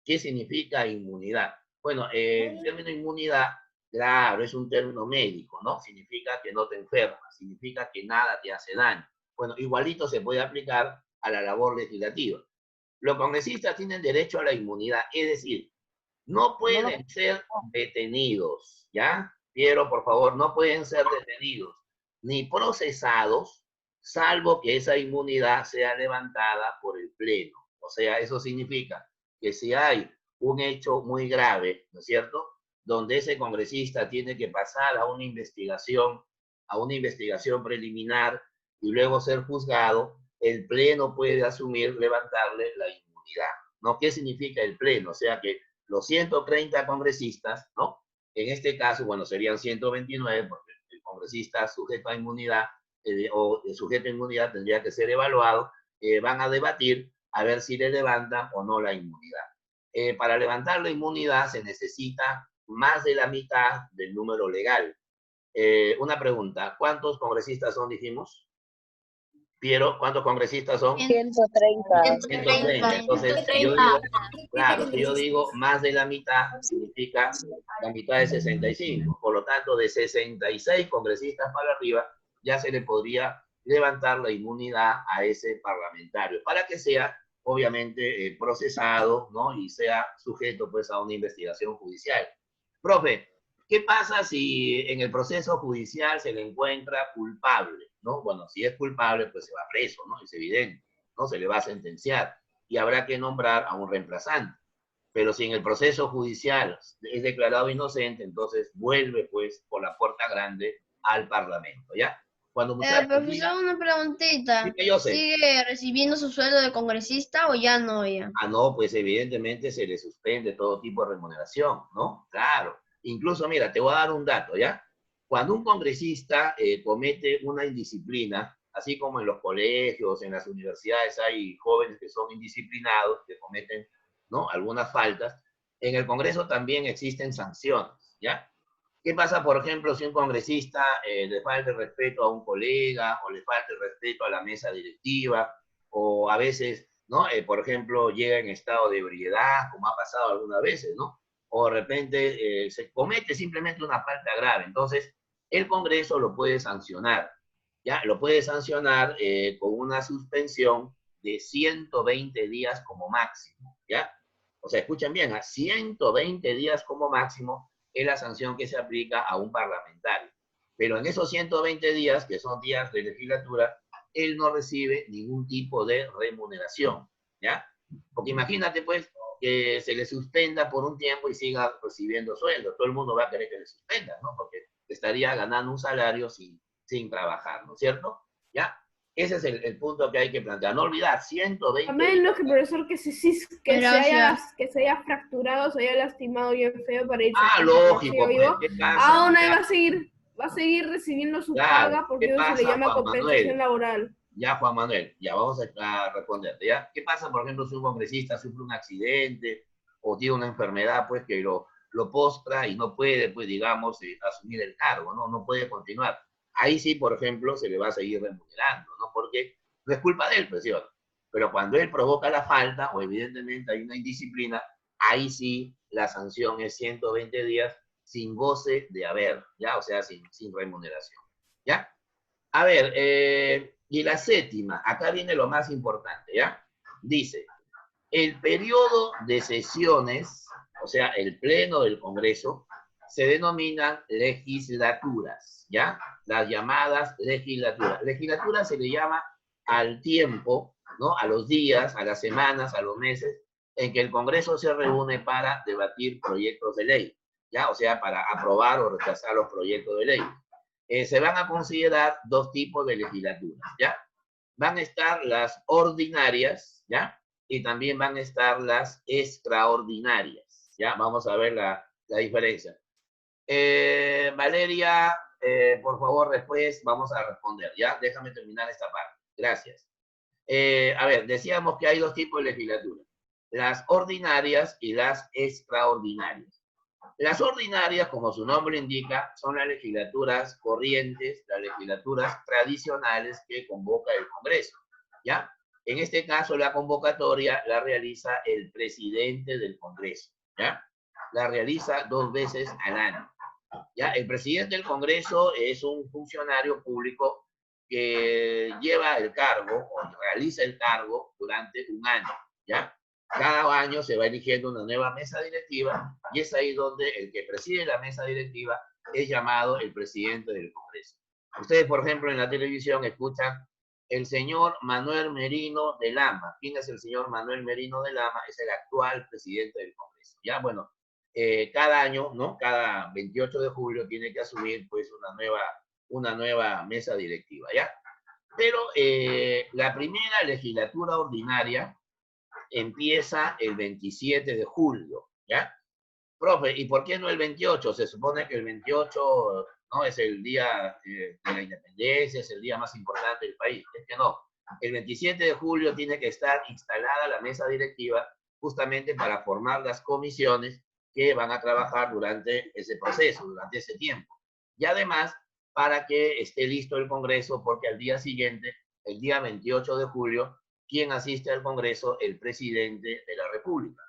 ¿Qué significa inmunidad? Bueno, el término inmunidad, claro, es un término médico, ¿no? Significa que no te enfermas, significa que nada te hace daño. Bueno, igualito se puede aplicar a la labor legislativa. Los congresistas tienen derecho a la inmunidad, es decir, no pueden ser detenidos, ¿ya? Piero, por favor, no pueden ser detenidos ni procesados, salvo que esa inmunidad sea levantada por el Pleno. O sea, eso significa que si hay un hecho muy grave, ¿no es cierto?, donde ese congresista tiene que pasar a una investigación preliminar y luego ser juzgado, el Pleno puede asumir levantarle la inmunidad, ¿no? ¿Qué significa el Pleno? O sea que los 130 congresistas, ¿no? En este caso, bueno, serían 129, porque el congresista sujeto a inmunidad o el sujeto a inmunidad tendría que ser evaluado, van a debatir a ver si le levantan o no la inmunidad. Para levantar la inmunidad se necesita más de la mitad del número legal. Una pregunta, ¿cuántos congresistas son, dijimos? Piero, ¿cuántos congresistas son? 130. 130. Entonces, yo digo, Claro, si yo digo más de la mitad, significa la mitad de 65. Por lo tanto, de 66 congresistas para arriba, ya se le podría levantar la inmunidad a ese parlamentario, para que sea, obviamente, procesado, ¿no? Y sea sujeto, pues, a una investigación judicial. Profe, ¿qué pasa si en el proceso judicial se le encuentra culpable, ¿no? Bueno, si es culpable, pues se va preso, ¿no? Es evidente, ¿no? Se le va a sentenciar y habrá que nombrar a un reemplazante. Pero si en el proceso judicial es declarado inocente, entonces vuelve, pues, por la puerta grande al Parlamento, ¿ya? Cuando muchachos... Profesor, una preguntita. Sí, que yo sé. ¿Sigue recibiendo su sueldo de congresista o ya no ya? Ah, no, pues evidentemente se le suspende todo tipo de remuneración, ¿no? Claro. Incluso, mira, te voy a dar un dato, ¿ya? Cuando un congresista comete una indisciplina, así como en los colegios, en las universidades hay jóvenes que son indisciplinados, que cometen, ¿no?, algunas faltas, en el Congreso también existen sanciones, ¿ya? ¿Qué pasa, por ejemplo, si un congresista le falta el respeto a un colega o le falta el respeto a la mesa directiva o a veces, ¿no? Por ejemplo, llega en estado de ebriedad, como ha pasado algunas veces, ¿no? O de repente se comete simplemente una falta grave. Entonces, el Congreso lo puede sancionar, ¿ya? Lo puede sancionar con una suspensión de 120 días como máximo, ¿ya? O sea, escuchen bien, a 120 días como máximo es la sanción que se aplica a un parlamentario. Pero en esos 120 días, que son días de legislatura, él no recibe ningún tipo de remuneración, ¿ya? Porque imagínate, pues, que se le suspenda por un tiempo y siga recibiendo sueldo. Todo el mundo va a querer que le suspendan, ¿no? Porque estaría ganando un salario sin trabajar, ¿no es cierto? ¿Ya? Ese es el punto que hay que plantear. No olvidar, 120 A menos que, profesor, que se haya fracturado, se haya lastimado bien feo para irse a casa, lógico, ¿sí, pues, oído? ¿qué pasa? Aún ahí va a seguir recibiendo su Claro, paga porque ¿qué eso se le pasa, llama Juan compensación Manuel? laboral. Ya, Juan Manuel, ya vamos a responderte, ¿ya? ¿Qué pasa, por ejemplo, si un congresista sufre un accidente o tiene una enfermedad, pues, que lo postra y no puede, pues, digamos, asumir el cargo, ¿no? No puede continuar. Ahí sí, por ejemplo, se le va a seguir remunerando, ¿no? Porque no es culpa de él, pues, ¿sí? Pero cuando él provoca la falta, o evidentemente hay una indisciplina, ahí sí la sanción es 120 días sin goce de haber, ¿ya? O sea, sin remuneración, ¿ya? A ver, y la séptima, acá viene lo más importante, ¿ya? Dice, el periodo de sesiones, o sea, el pleno del Congreso, se denominan legislaturas, ¿ya? Las llamadas legislaturas. Legislatura se le llama al tiempo, ¿no? A los días, a las semanas, a los meses, en que el Congreso se reúne para debatir proyectos de ley, ¿ya? O sea, para aprobar o rechazar los proyectos de ley. Se van a considerar dos tipos de legislaturas, ¿ya? Van a estar las ordinarias, ¿ya? Y también van a estar las extraordinarias, ¿ya? Vamos a ver la diferencia. Valeria, por favor, después vamos a responder, ¿ya? Déjame terminar esta parte. Gracias. A ver, decíamos que hay dos tipos de legislaturas, las ordinarias y las extraordinarias. Las ordinarias, como su nombre indica, son las legislaturas corrientes, las legislaturas tradicionales que convoca el Congreso, ¿ya? En este caso, la convocatoria la realiza el presidente del Congreso, ¿ya? La realiza 2 veces al año, ¿ya? El presidente del Congreso es un funcionario público que lleva el cargo o realiza el cargo durante un año, ¿ya? Cada año se va eligiendo una nueva mesa directiva y es ahí donde el que preside la mesa directiva es llamado el presidente del Congreso. Ustedes, por ejemplo, en la televisión escuchan el señor Manuel Merino de Lama. ¿Quién es el señor Manuel Merino de Lama? Es el actual presidente del Congreso. Ya, bueno, cada año, ¿no? Cada 28 de julio tiene que asumir, pues, una nueva mesa directiva, ¿ya? Pero la primera legislatura ordinaria empieza el 27 de julio, ¿ya? Profe, ¿y por qué no el 28? Se supone que el 28, ¿no?, es el día de la independencia, es el día más importante del país. Es que no. El 27 de julio tiene que estar instalada la mesa directiva justamente para formar las comisiones que van a trabajar durante ese proceso, durante ese tiempo. Y además, para que esté listo el Congreso, porque al día siguiente, el día 28 de julio, ¿quién asiste al Congreso? El presidente de la República.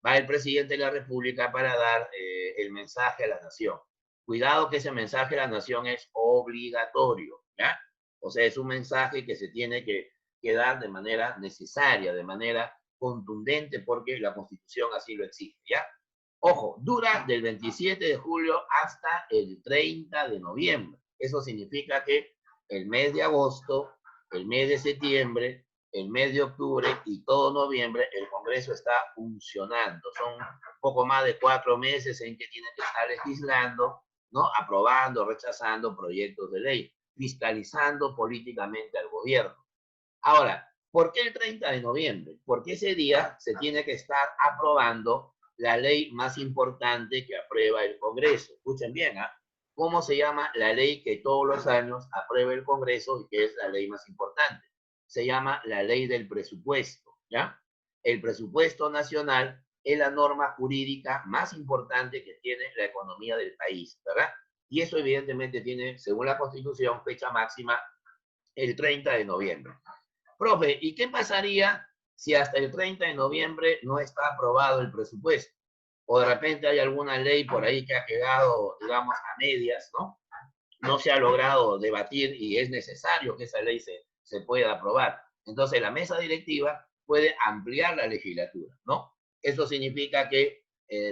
va el presidente de la República para dar el mensaje a la nación. Cuidado que ese mensaje a la nación es obligatorio, ¿ya? O sea, es un mensaje que se tiene que dar de manera necesaria, de manera contundente, porque la Constitución así lo exige, ¿ya? Ojo, dura del 27 de julio hasta el 30 de noviembre. Eso significa que el mes de agosto, el mes de septiembre, el mes de octubre y todo noviembre, el Congreso está funcionando. Son un poco más de 4 meses en que tiene que estar legislando, ¿no? Aprobando, rechazando proyectos de ley, fiscalizando políticamente al gobierno. Ahora, ¿por qué el 30 de noviembre? Porque ese día se tiene que estar aprobando la ley más importante que aprueba el Congreso. Escuchen bien, ¿ah? ¿Cómo se llama la ley que todos los años aprueba el Congreso y que es la ley más importante? Se llama la ley del presupuesto, ¿ya? El presupuesto nacional es la norma jurídica más importante que tiene la economía del país, ¿verdad? Y eso evidentemente tiene, según la Constitución, fecha máxima el 30 de noviembre. Profe, ¿y qué pasaría si hasta el 30 de noviembre no está aprobado el presupuesto? O de repente hay alguna ley por ahí que ha quedado, digamos, a medias, ¿no? No se ha logrado debatir y es necesario que esa ley se pueda aprobar. Entonces, la mesa directiva puede ampliar la legislatura, ¿no? Eso significa que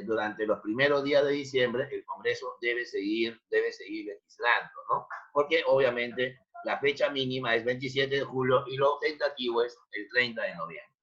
durante los primeros días de diciembre el Congreso debe seguir legislando, ¿no? Porque obviamente la fecha mínima es 27 de julio y lo tentativo es el 30 de noviembre.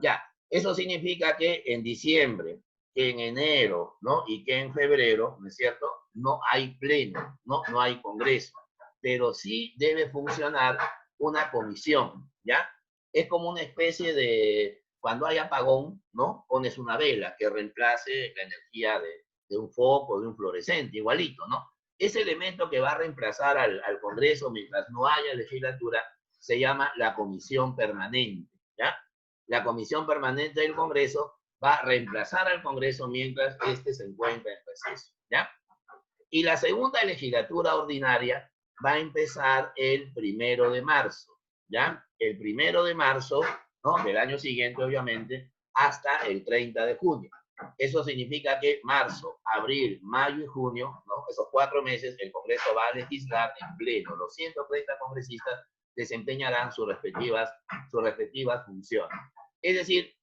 Ya, eso significa que en diciembre, que en enero, ¿no? Y que en febrero, ¿no es cierto? No hay pleno, no hay Congreso, pero sí debe funcionar una comisión, ¿ya? Es como una especie de, cuando hay apagón, ¿no? Pones una vela que reemplace la energía de un foco, de un fluorescente, igualito, ¿no? Ese elemento que va a reemplazar al Congreso mientras no haya legislatura se llama la comisión permanente, ¿ya? La comisión permanente del Congreso va a reemplazar al Congreso mientras éste se encuentra en receso, ¿ya? Y la segunda legislatura ordinaria va a empezar el 1 de marzo, ¿ya? El 1 de marzo, ¿no? Del año siguiente, obviamente, hasta el 30 de junio. Eso significa que marzo, abril, mayo y junio, ¿no? Esos 4 meses, el Congreso va a legislar en pleno. Los 130 congresistas desempeñarán sus respectivas funciones. Es decir,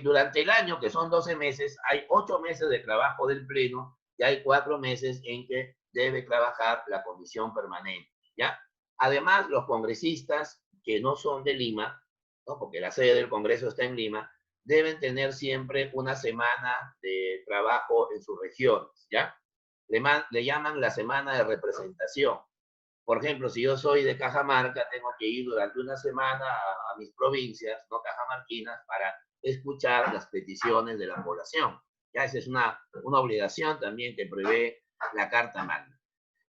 durante el año, que son 12 meses, hay 8 meses de trabajo del pleno y hay 4 meses en que debe trabajar la comisión permanente, ¿ya? Además, los congresistas que no son de Lima, ¿no? Porque la sede del Congreso está en Lima, deben tener siempre una semana de trabajo en sus regiones, ¿ya? Le llaman la semana de representación. Por ejemplo, si yo soy de Cajamarca, tengo que ir durante una semana a mis provincias, no cajamarquinas, para escuchar las peticiones de la población. Ya esa es una obligación también que prevé la Carta Magna.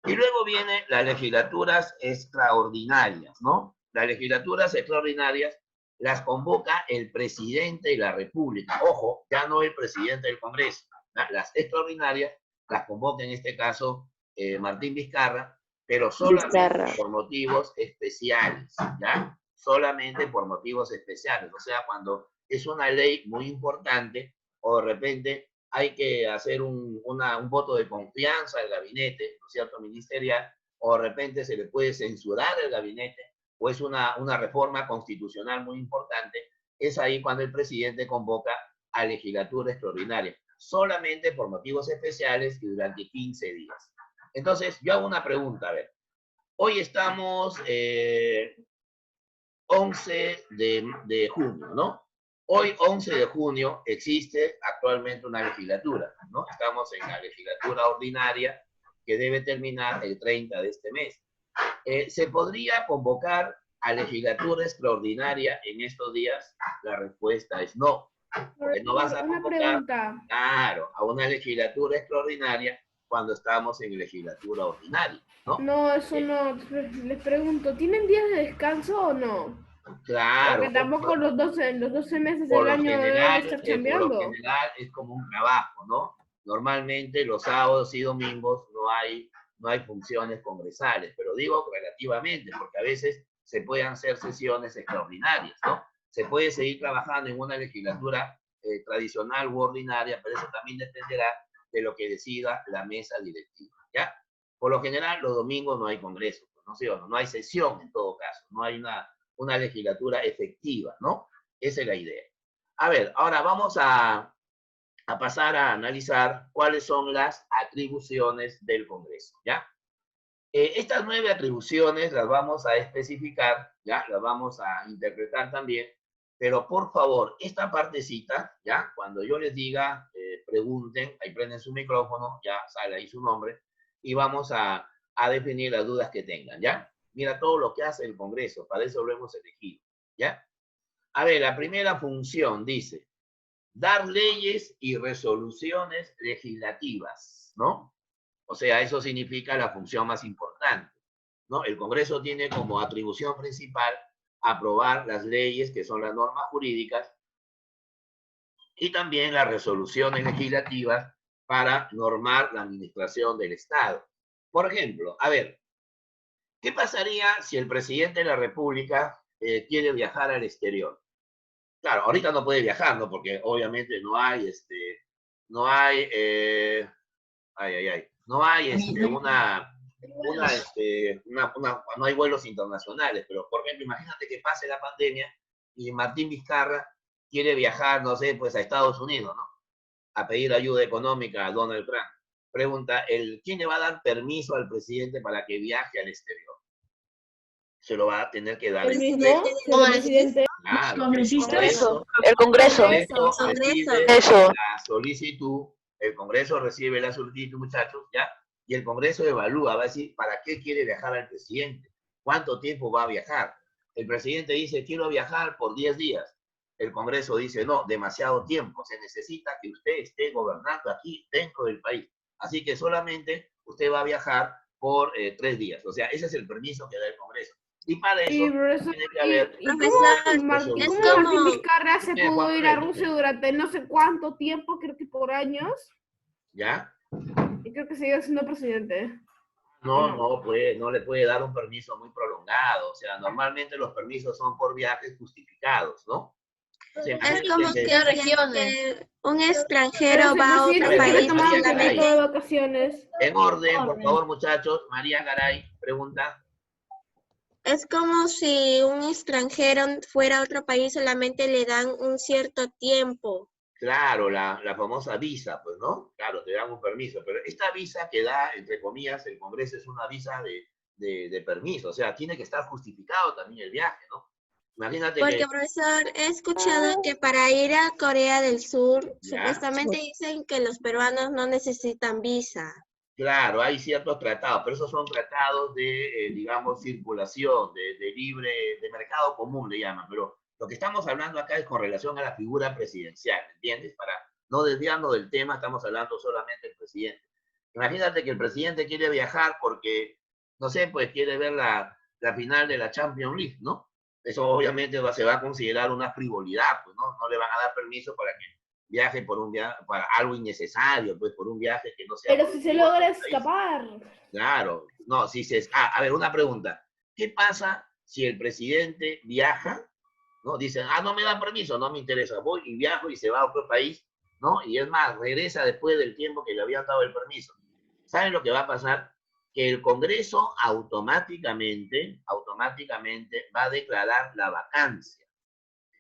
Y luego vienen las legislaturas extraordinarias, ¿no? Las legislaturas extraordinarias las convoca el presidente de la República. Ojo, ya no el presidente del Congreso. Las extraordinarias las convoca en este caso Martín Vizcarra, pero solamente por motivos especiales, ¿ya? Solamente por motivos especiales. O sea, cuando es una ley muy importante o de repente hay que hacer un voto de confianza al gabinete, ¿no es cierto?, ministerial, o de repente se le puede censurar el gabinete, o es una reforma constitucional muy importante, es ahí cuando el presidente convoca a legislatura extraordinaria, solamente por motivos especiales y durante 15 días. Entonces, yo hago una pregunta, a ver. Hoy estamos 11 de junio, ¿no? Hoy, 11 de junio, existe actualmente una legislatura, ¿no? Estamos en la legislatura ordinaria que debe terminar el 30 de este mes. ¿Se podría convocar a legislatura extraordinaria en estos días? La respuesta es no. Porque no vas a convocar, claro, a una legislatura extraordinaria cuando estamos en legislatura ordinaria, ¿no? No, eso no. Les pregunto, ¿tienen días de descanso o no? Claro. Porque tampoco los 12 meses del año deben estar cambiando. Por lo general es como un trabajo, ¿no? Normalmente los sábados y domingos no hay funciones congresales, pero digo relativamente, porque a veces se pueden hacer sesiones extraordinarias, ¿no? Se puede seguir trabajando en una legislatura tradicional u ordinaria, pero eso también dependerá de lo que decida la mesa directiva, ¿ya? Por lo general, los domingos no hay congreso, ¿no? ¿Sí o no? No hay sesión en todo caso, no hay una legislatura efectiva, ¿no? Esa es la idea. A ver, ahora vamos a pasar a analizar cuáles son las atribuciones del Congreso, ¿ya? Estas 9 atribuciones las vamos a especificar, ¿ya? Las vamos a interpretar también, pero por favor, esta partecita, ¿ya? Cuando yo les diga, pregunten, ahí prenden su micrófono, ya sale ahí su nombre, y vamos a definir las dudas que tengan, ¿ya? Mira todo lo que hace el Congreso, para eso lo hemos elegido, ¿ya? A ver, la primera función dice, dar leyes y resoluciones legislativas, ¿no? O sea, eso significa la función más importante, ¿no? El Congreso tiene como atribución principal aprobar las leyes, que son las normas jurídicas, y también las resoluciones legislativas para normar la administración del Estado. Por ejemplo, a ver, ¿qué pasaría si el presidente de la República quiere viajar al exterior? Claro, ahorita no puede viajar, ¿no? Porque obviamente no hay, no hay no hay vuelos internacionales, pero por ejemplo, imagínate que pase la pandemia y Martín Vizcarra quiere viajar, no sé, pues a Estados Unidos, ¿no? A pedir ayuda económica a Donald Trump. Pregunta, ¿quién le va a dar permiso al presidente para que viaje al exterior? Se lo va a tener que dar El el mismo, Congreso. el presidente. Claro, Congreso. El Congreso. recibe Eso. la solicitud, el Congreso recibe la solicitud, muchachos, ¿ya? Y el Congreso evalúa, va a decir, ¿para qué quiere viajar al presidente? ¿Cuánto tiempo va a viajar? El presidente dice, quiero viajar por 10 días. El Congreso dice, no, demasiado tiempo, se necesita que usted esté gobernando aquí dentro del país. Así que solamente usted va a viajar por 3 días. O sea, ese es el permiso que da el Congreso. Y para eso Y, profesor, tiene que haber... ¿cómo Profesor, Martín es resolución. como- Vizcarra se Usted, pudo Juan ir a Manuel, Rusia usted. durante no sé cuánto tiempo, creo que por años, ¿Ya? y creo que sigue siendo presidente? No le puede dar un permiso muy prolongado. O sea, normalmente los permisos son por viajes justificados, ¿no? O sea, Es imagínate como que- que regiones. un Pero extranjero si va a el otro presidente quiere país tomar un María Garay. tiempo de vacaciones. En orden, por favor, muchachos. María Garay, pregunta. Es como si un extranjero fuera a otro país, solamente le dan un cierto tiempo. Claro, la famosa visa, pues, ¿no? Claro, te dan un permiso. Pero esta visa que da, entre comillas, el Congreso es una visa de permiso. O sea, tiene que estar justificado también el viaje, ¿no? Imagínate Porque, que... profesor, he escuchado que para ir a Corea del Sur, Ya. supuestamente dicen que los peruanos no necesitan visa. Claro, hay ciertos tratados, pero esos son tratados de, digamos, circulación, de libre, de mercado común, le llaman. Pero lo que estamos hablando acá es con relación a la figura presidencial, ¿entiendes? Para no desviarnos del tema, estamos hablando solamente del presidente. Imagínate que el presidente quiere viajar porque, no sé, pues quiere ver la final de la Champions League, ¿no? Eso obviamente se va a considerar una frivolidad, pues, ¿no? No le van a dar permiso para que viaje por un viaje, para algo innecesario, pues por un viaje que no sea... Pero si se productivo logra para el país. escapar. Claro, no, si se... a ver, una pregunta. ¿Qué pasa si el presidente viaja, ¿no? Dicen, no me dan permiso, no me interesa, voy y viajo y se va a otro país, ¿no? Y es más, regresa después del tiempo que le habían dado el permiso. ¿Saben lo que va a pasar? Que el Congreso automáticamente va a declarar la vacancia.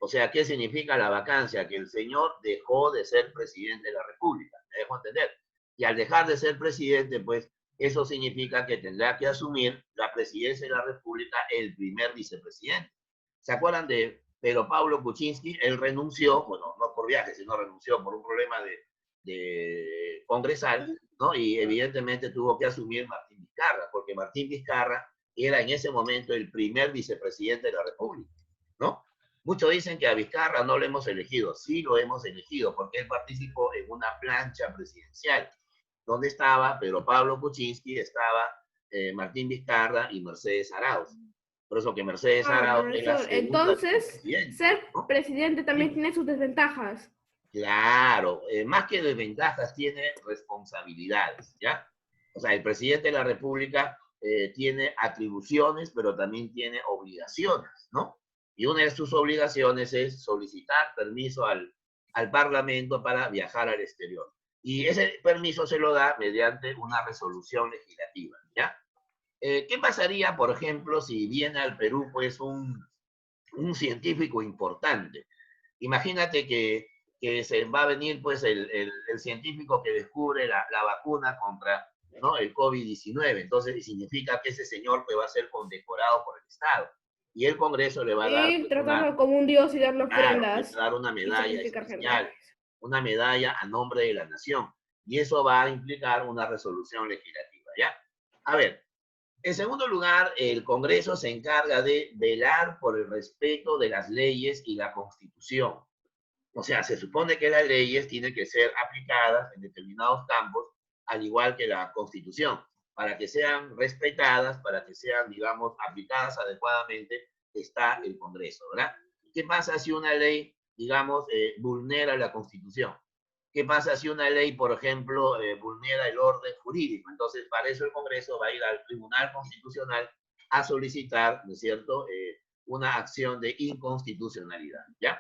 O sea, ¿qué significa la vacancia? Que el señor dejó de ser presidente de la República, ¿me dejo entender? Y al dejar de ser presidente, pues, eso significa que tendrá que asumir la presidencia de la República el primer vicepresidente. ¿Se acuerdan de Pedro Pablo Kuczynski? Él renunció, bueno, no por viaje, sino renunció por un problema de congresal, ¿no? Y evidentemente tuvo que asumir Martín Vizcarra, porque Martín Vizcarra era en ese momento el primer vicepresidente de la República, ¿no? Muchos dicen que a Vizcarra no lo hemos elegido. Sí lo hemos elegido, porque él participó en una plancha presidencial, donde estaba Pedro Pablo Kuczynski, estaba Martín Vizcarra y Mercedes Arauz. Por eso que Mercedes Arauz es la Profesor, segunda entonces, vicepresidenta, ser ¿no? presidente también tiene sus desventajas. Claro, más que desventajas, tiene responsabilidades, ¿ya? O sea, el presidente de la República tiene atribuciones, pero también tiene obligaciones, ¿no? Y una de sus obligaciones es solicitar permiso al al Parlamento para viajar al exterior. Y ese permiso se lo da mediante una resolución legislativa, ¿ya? ¿Qué pasaría, por ejemplo, si viene al Perú, pues, un científico importante? Imagínate que se va a venir, pues, el científico que descubre la vacuna contra, ¿no?, el COVID-19. Entonces, significa que ese señor, pues, va a ser condecorado por el Estado. Y el Congreso le va a dar, Y pues, tratarlo como un dios y darle claro, le ofrendas va a dar una y medalla sacrificar especial, gente. una medalla a nombre de la nación. Y eso va a implicar una resolución legislativa, ¿ya? A ver, en segundo lugar, el Congreso se encarga de velar por el respeto de las leyes y la Constitución. O sea, se supone que las leyes tienen que ser aplicadas en determinados campos, al igual que la Constitución, para que sean respetadas, para que sean, digamos, aplicadas adecuadamente, está el Congreso, ¿verdad? ¿Qué pasa si una ley, digamos, vulnera la Constitución? ¿Qué pasa si una ley, por ejemplo, vulnera el orden jurídico? Entonces, para eso el Congreso va a ir al Tribunal Constitucional a solicitar, ¿no es cierto?, una acción de inconstitucionalidad, ¿ya?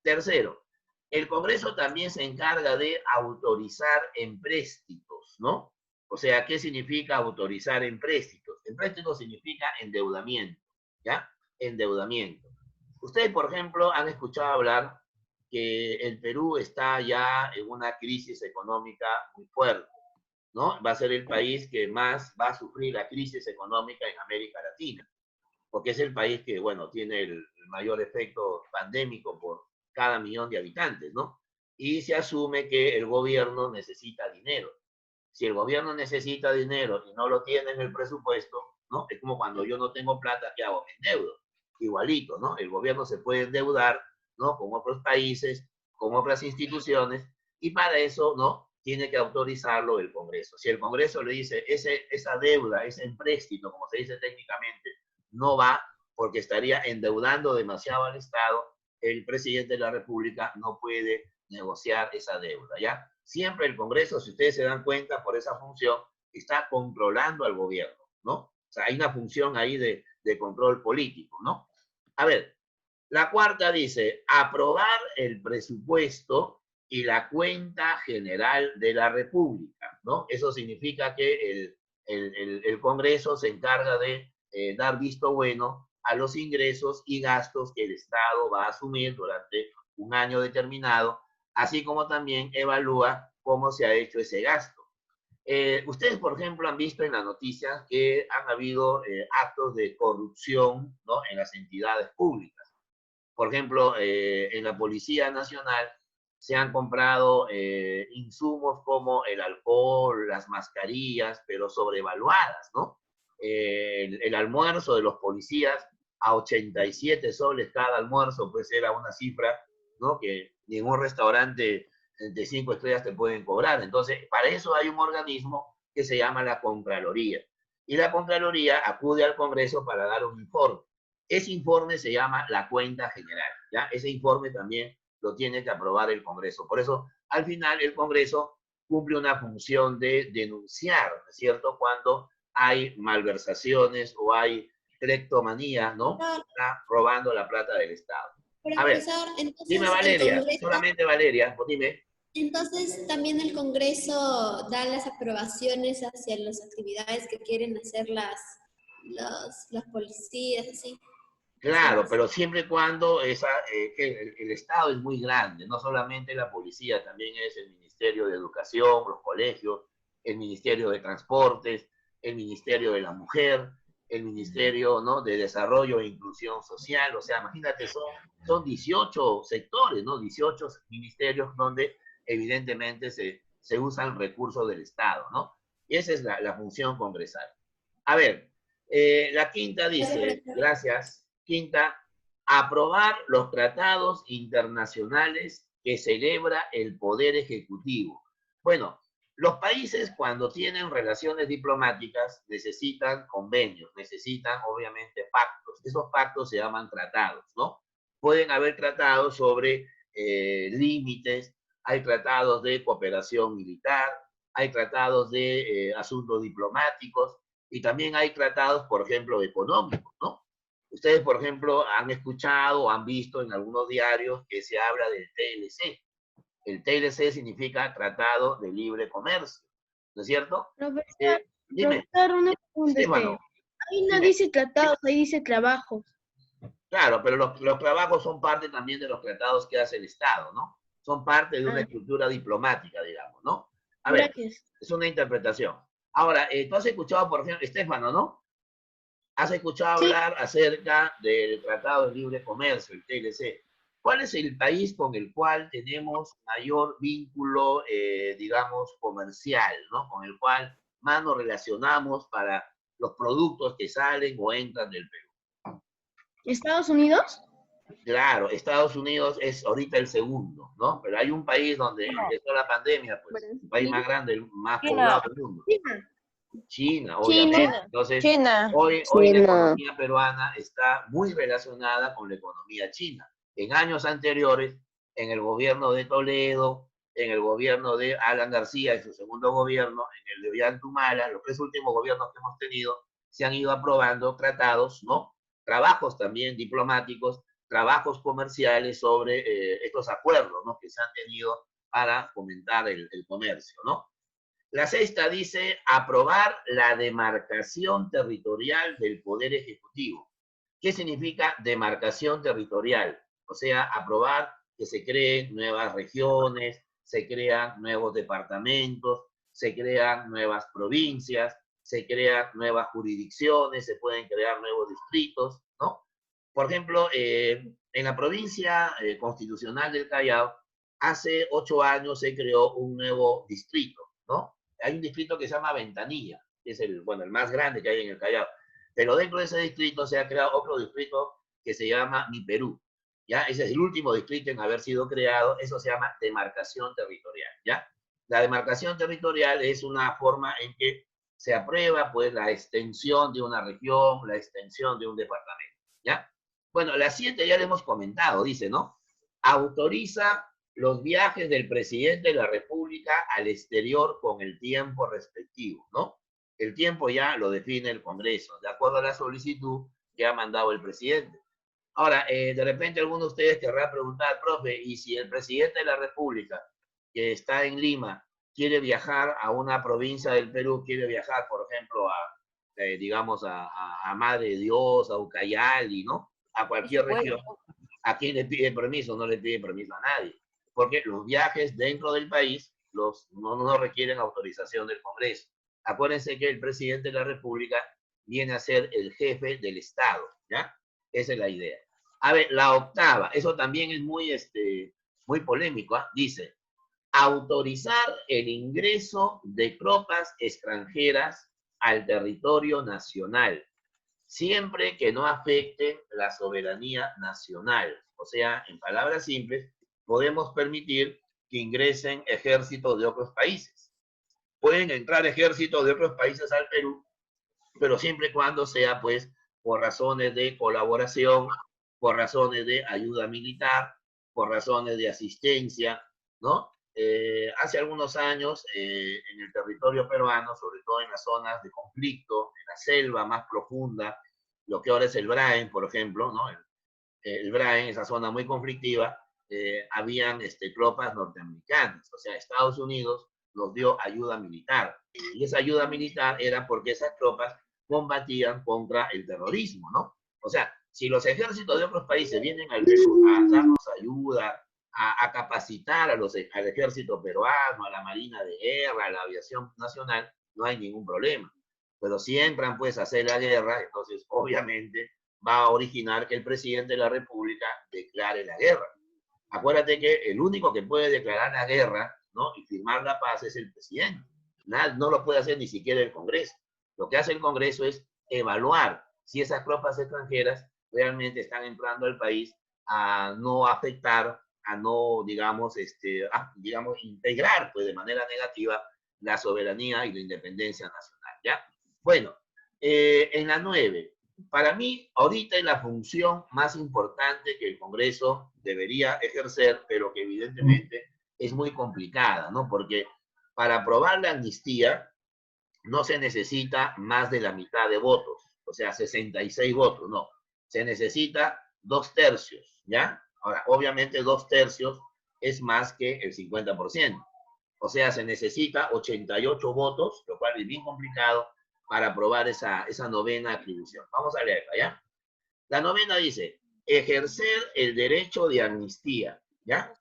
Tercero, el Congreso también se encarga de autorizar empréstitos, ¿no? O sea, ¿qué significa autorizar empréstitos? Empréstito significa endeudamiento, ¿ya? Endeudamiento. Ustedes, por ejemplo, han escuchado hablar que el Perú está ya en una crisis económica muy fuerte, ¿no? Va a ser el país que más va a sufrir la crisis económica en América Latina, porque es el país que, bueno, tiene el mayor efecto pandémico por cada millón de habitantes, ¿no? Y se asume que el gobierno necesita dinero. Si el gobierno necesita dinero y no lo tiene en el presupuesto, ¿no? Es como cuando yo no tengo plata, ¿qué hago? Me endeudo. Igualito, ¿no? El gobierno se puede endeudar, ¿no?, con otros países, con otras instituciones, y para eso, ¿no?, tiene que autorizarlo el Congreso. Si el Congreso le dice, esa deuda, ese empréstito, como se dice técnicamente, no va porque estaría endeudando demasiado al Estado, el presidente de la República no puede negociar esa deuda, ¿ya? Siempre el Congreso, si ustedes se dan cuenta, por esa función, está controlando al gobierno, ¿no? O sea, hay una función ahí de control político, ¿no? A ver, la cuarta dice, aprobar el presupuesto y la cuenta general de la República, ¿no? Eso significa que el Congreso se encarga de dar visto bueno a los ingresos y gastos que el Estado va a asumir durante un año determinado, así como también evalúa cómo se ha hecho ese gasto. Ustedes, por ejemplo, han visto en las noticias que han habido actos de corrupción, ¿no?, en las entidades públicas. Por ejemplo, en la Policía Nacional se han comprado insumos como el alcohol, las mascarillas, pero sobrevaluadas, ¿no? El almuerzo de los policías a 87 soles cada almuerzo, pues era una cifra, ¿no?, que ningún restaurante de 5 estrellas te pueden cobrar. Entonces, para eso hay un organismo que se llama la Contraloría. Y la Contraloría acude al Congreso para dar un informe. Ese informe se llama la cuenta general, ¿ya? Ese informe también lo tiene que aprobar el Congreso. Por eso, al final, el Congreso cumple una función de denunciar, ¿no es cierto?, cuando hay malversaciones o hay cleptomanía, ¿no? Está robando la plata del Estado. A ver, Profesor, entonces dime, Valeria, el Congreso, solamente Valeria, pues dime. entonces también el Congreso da las aprobaciones hacia las actividades que quieren hacer las policías, así. Claro, pero siempre y cuando que el Estado es muy grande, no solamente la policía, también es el Ministerio de Educación, los colegios, el Ministerio de Transportes, el Ministerio de la Mujer, el Ministerio, ¿no?, de Desarrollo e Inclusión Social. O sea, imagínate, son 18 sectores, ¿no?, 18 ministerios donde evidentemente se usan recursos del Estado, ¿no? Y esa es la función congresal. A ver, la quinta dice, gracias. Quinta, aprobar los tratados internacionales que celebra el Poder Ejecutivo. Bueno, los países cuando tienen relaciones diplomáticas necesitan convenios, necesitan obviamente pactos. Esos pactos se llaman tratados, ¿no? Pueden haber tratados sobre límites, hay tratados de cooperación militar, hay tratados de asuntos diplomáticos y también hay tratados, por ejemplo, económicos, ¿no? Ustedes, por ejemplo, han escuchado o han visto en algunos diarios que se habla del TLC, El TLC significa Tratado de Libre Comercio, ¿no es cierto? Profesor, Dime, profesor, una pregunta. Estefano, Ahí no dime. dice tratados, ahí dice trabajos. Claro, pero los trabajos son parte también de los tratados que hace el Estado, ¿no? Son parte de una estructura diplomática, digamos, ¿no? A ver, Gracias. es una interpretación. Ahora, tú has escuchado, por ejemplo, Estefano, ¿no? Has escuchado Sí. hablar acerca del Tratado de Libre Comercio, el TLC. ¿Cuál es el país con el cual tenemos mayor vínculo, digamos, comercial, ¿no? Con el cual más nos relacionamos para los productos que salen o entran del Perú? ¿Estados Unidos? Claro, Estados Unidos es ahorita el segundo, ¿no? Pero hay un país donde empezó la pandemia, pues, el país más grande, el más poblado del mundo. China, obviamente. Entonces, hoy la economía peruana está muy relacionada con la economía china. En años anteriores, en el gobierno de Toledo, en el gobierno de Alan García, en su segundo gobierno, en el de Ollantumala, los 3 últimos gobiernos que hemos tenido, se han ido aprobando tratados, ¿no? Trabajos también diplomáticos, trabajos comerciales sobre estos acuerdos, ¿no? Que se han tenido para fomentar el comercio, ¿no? La sexta dice aprobar la demarcación territorial del Poder Ejecutivo. ¿Qué significa demarcación territorial? O sea, aprobar que se creen nuevas regiones, se crean nuevos departamentos, se crean nuevas provincias, se crean nuevas jurisdicciones, se pueden crear nuevos distritos, ¿no? Por ejemplo, en la provincia constitucional del Callao, hace 8 años se creó un nuevo distrito, ¿no? Hay un distrito que se llama Ventanilla, que es el más grande que hay en el Callao. Pero dentro de ese distrito se ha creado otro distrito que se llama Mi Perú, ¿ya? Ese es el último distrito en haber sido creado, eso se llama demarcación territorial, ¿ya? La demarcación territorial es una forma en que se aprueba, pues, la extensión de una región, la extensión de un departamento, ¿ya? Bueno, la 7 ya le hemos comentado, dice, ¿no? Autoriza los viajes del presidente de la República al exterior con el tiempo respectivo, ¿no? El tiempo ya lo define el Congreso, de acuerdo a la solicitud que ha mandado el presidente. Ahora, de repente alguno de ustedes querrá preguntar, profe, ¿y si el presidente de la República, que está en Lima, quiere viajar a una provincia del Perú, quiere viajar, por ejemplo, digamos, a Madre de Dios, a Ucayali, ¿no? A cualquier región. ¿A quién le pide permiso? No le pide permiso a nadie. Porque los viajes dentro del país no requieren autorización del Congreso. Acuérdense que el presidente de la República viene a ser el jefe del Estado, ¿ya? Esa es la idea. A ver, la octava, eso también es muy polémico, ¿eh? Dice, autorizar el ingreso de tropas extranjeras al territorio nacional, siempre que no afecte la soberanía nacional. O sea, en palabras simples, podemos permitir que ingresen ejércitos de otros países. Pueden entrar ejércitos de otros países al Perú, pero siempre y cuando sea, pues, por razones de colaboración, por razones de ayuda militar, por razones de asistencia, ¿no? Hace algunos años, en el territorio peruano, sobre todo en las zonas de conflicto, en la selva más profunda, lo que ahora es el Braen, por ejemplo, ¿no? El Braen, esa zona muy conflictiva, habían tropas norteamericanas, o sea, Estados Unidos nos dio ayuda militar, y esa ayuda militar era porque esas tropas combatían contra el terrorismo, ¿no? O sea, si los ejércitos de otros países vienen al Perú a darnos ayuda, a capacitar al ejército peruano, a la Marina de Guerra, a la aviación nacional, no hay ningún problema. Pero si entran, pues, a hacer la guerra, entonces, obviamente, va a originar que el presidente de la República declare la guerra. Acuérdate que el único que puede declarar la guerra, ¿no? Y firmar la paz es el presidente. No lo puede hacer ni siquiera el Congreso. Lo que hace el Congreso es evaluar si esas tropas extranjeras realmente están entrando al país a no afectar, a no, digamos, integrar, pues, de manera negativa la soberanía y la independencia nacional, ¿ya? Bueno, en la 9, para mí, ahorita es la función más importante que el Congreso debería ejercer, pero que evidentemente es muy complicada, ¿no? Porque para aprobar la amnistía no se necesita más de la mitad de votos, o sea, 66 votos, no. Se necesita 2 tercios, ¿ya? Ahora, obviamente 2 tercios es más que el 50%. O sea, se necesita 88 votos, lo cual es bien complicado para aprobar esa novena atribución. Vamos a leerla, ¿ya? La novena dice, ejercer el derecho de amnistía, ¿ya?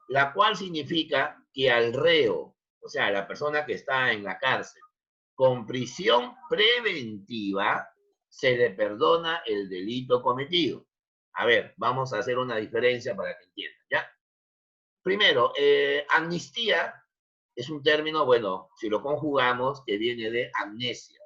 La cual significa que al reo, o sea, a la persona que está en la cárcel, con prisión preventiva, se le perdona el delito cometido. A ver, vamos a hacer una diferencia para que entiendan, ¿ya? Primero, amnistía es un término, bueno, si lo conjugamos, que viene de amnesia.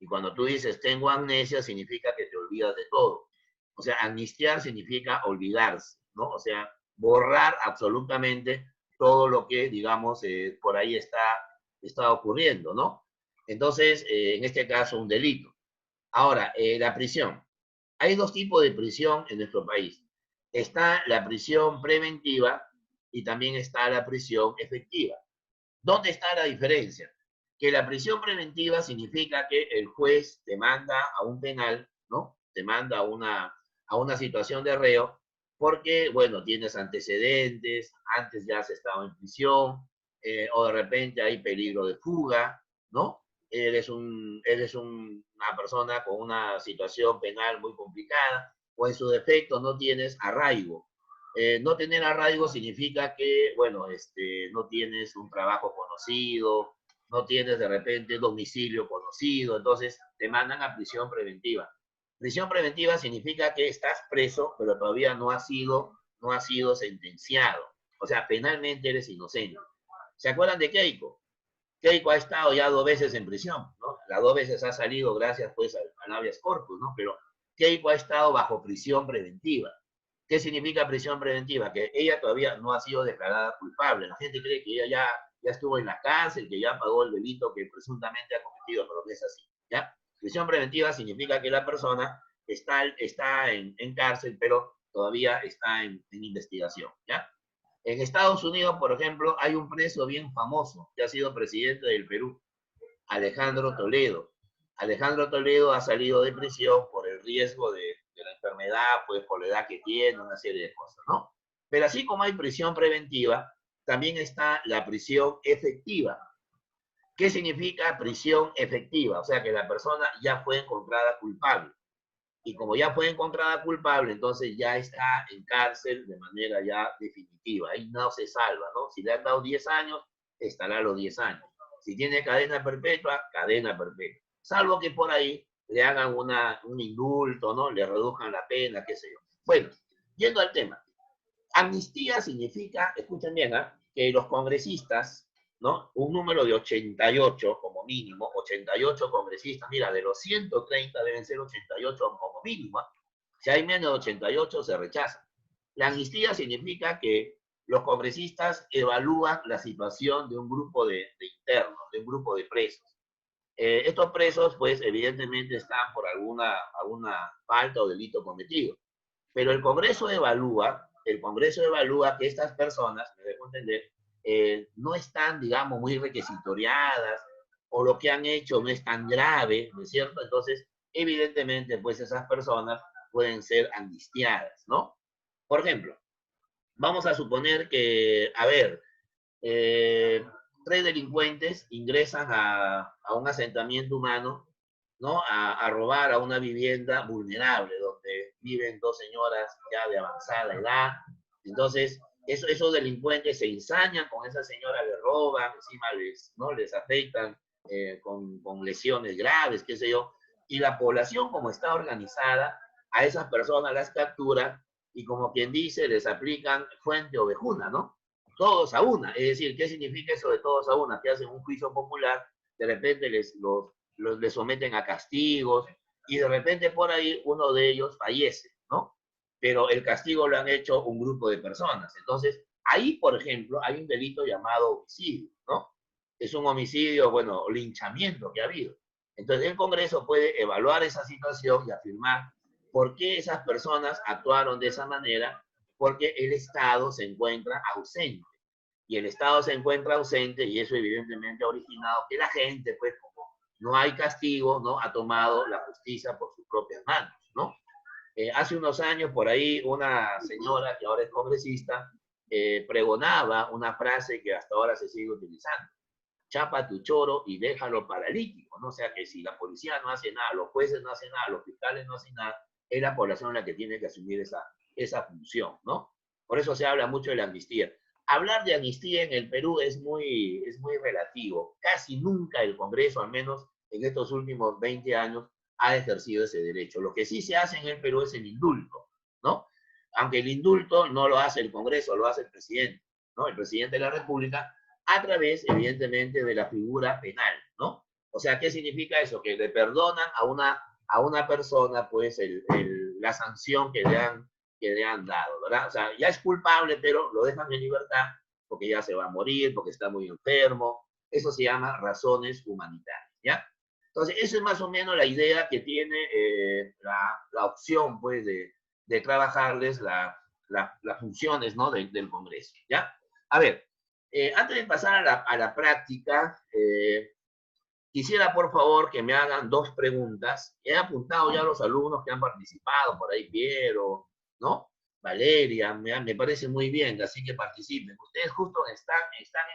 Y cuando tú dices tengo amnesia, significa que te olvidas de todo. O sea, amnistiar significa olvidarse, ¿no? O sea, borrar absolutamente todo lo que, digamos, por ahí está ocurriendo, ¿no? Entonces, en este caso, un delito. Ahora, la prisión. Hay dos tipos de prisión en nuestro país. Está la prisión preventiva y también está la prisión efectiva. ¿Dónde está la diferencia? Que la prisión preventiva significa que el juez te manda a un penal, ¿no? Te manda a una situación de reo, porque, bueno, tienes antecedentes, antes ya has estado en prisión, o de repente hay peligro de fuga, ¿no? Eres una persona con una situación penal muy complicada, o en su defecto no tienes arraigo. No tener arraigo significa que, bueno, no tienes un trabajo conocido, no tienes de repente domicilio conocido, entonces te mandan a prisión preventiva. Prisión preventiva significa que estás preso, pero todavía no has sido sentenciado. O sea, penalmente eres inocente. ¿Se acuerdan de Keiko? Keiko ha estado ya 2 veces en prisión, ¿no? Las 2 veces ha salido gracias, pues, al habeas corpus, ¿no? Pero Keiko ha estado bajo prisión preventiva. ¿Qué significa prisión preventiva? Que ella todavía no ha sido declarada culpable. La gente cree que ella ya estuvo en la cárcel, que ya pagó el delito que presuntamente ha cometido, pero no es así, ¿ya? Prisión preventiva significa que la persona está en cárcel, pero todavía está en investigación, ¿ya? En Estados Unidos, por ejemplo, hay un preso bien famoso que ha sido presidente del Perú, Alejandro Toledo. Alejandro Toledo ha salido de prisión por el riesgo de la enfermedad, pues por la edad que tiene, una serie de cosas, ¿no? Pero así como hay prisión preventiva, también está la prisión efectiva. ¿Qué significa prisión efectiva? O sea, que la persona ya fue encontrada culpable. Y como ya fue encontrada culpable, entonces ya está en cárcel de manera ya definitiva. Ahí no se salva, ¿no? Si le han dado 10 años, estará los 10 años. Si tiene cadena perpetua, cadena perpetua. Salvo que por ahí le hagan un indulto, ¿no? Le reduzcan la pena, qué sé yo. Bueno, yendo al tema. Amnistía significa, escuchen bien, que los congresistas, ¿no? Un número de 88 como mínimo, 88 congresistas, mira, de los 130 deben ser 88 como mínimo. Si hay menos de 88 se rechaza. La amnistía significa que los congresistas evalúan la situación de un grupo de internos, de un grupo de presos. Estos presos, pues, evidentemente están por alguna falta o delito cometido. Pero el Congreso evalúa que estas personas, me dejo entender, no están, digamos, muy requisitoriadas, o lo que han hecho no es tan grave, ¿no es cierto? Entonces, evidentemente, pues esas personas pueden ser amnistiadas, ¿no? Por ejemplo, vamos a suponer que, a ver, 3 delincuentes ingresan a un asentamiento humano, ¿no? A robar a una vivienda vulnerable, donde viven 2 señoras ya de avanzada edad. Entonces, esos delincuentes se ensañan con esa señora, le roban, encima les afectan con lesiones graves, qué sé yo. Y la población, como está organizada, a esas personas las captura y, como quien dice, les aplican fuente ovejuna, ¿no? Todos a una. Es decir, ¿qué significa eso de todos a una? Que hacen un juicio popular, de repente les someten a castigos y de repente por ahí uno de ellos fallece, ¿no? Pero el castigo lo han hecho un grupo de personas. Entonces, ahí, por ejemplo, hay un delito llamado homicidio, ¿no? Es un homicidio, bueno, linchamiento que ha habido. Entonces, el Congreso puede evaluar esa situación y afirmar por qué esas personas actuaron de esa manera, porque el Estado se encuentra ausente. Y el Estado se encuentra ausente y eso evidentemente ha originado que la gente, pues, como no hay castigo, ¿no? Ha tomado la justicia por sus propias manos, ¿no? Hace unos años, por ahí, una señora que ahora es congresista pregonaba una frase que hasta ahora se sigue utilizando. Chapa tu choro y déjalo paralítico, ¿no? O sea que si la policía no hace nada, los jueces no hacen nada, los fiscales no hacen nada, es la población la que tiene que asumir esa función, ¿no? Por eso se habla mucho de la amnistía. Hablar de amnistía en el Perú es muy relativo. Casi nunca el Congreso, al menos en estos últimos 20 años, ha ejercido ese derecho. Lo que sí se hace en el Perú es el indulto, ¿no? Aunque el indulto no lo hace el Congreso, lo hace el presidente, ¿no? El presidente de la República, a través, evidentemente, de la figura penal, ¿no? O sea, ¿qué significa eso? Que le perdonan a una persona, pues, la sanción que le han dado, ¿verdad? O sea, ya es culpable, pero lo dejan en libertad porque ya se va a morir, porque está muy enfermo. Eso se llama razones humanitarias, ¿ya? Entonces, esa es más o menos la idea que tiene la opción, pues, de trabajarles las funciones, ¿no? del Congreso, ¿ya? A ver, antes de pasar a la práctica, quisiera, por favor, que me hagan 2 preguntas. He apuntado ya a los alumnos que han participado, por ahí Piero, ¿no? Valeria, me parece muy bien, así que participen. Ustedes justo están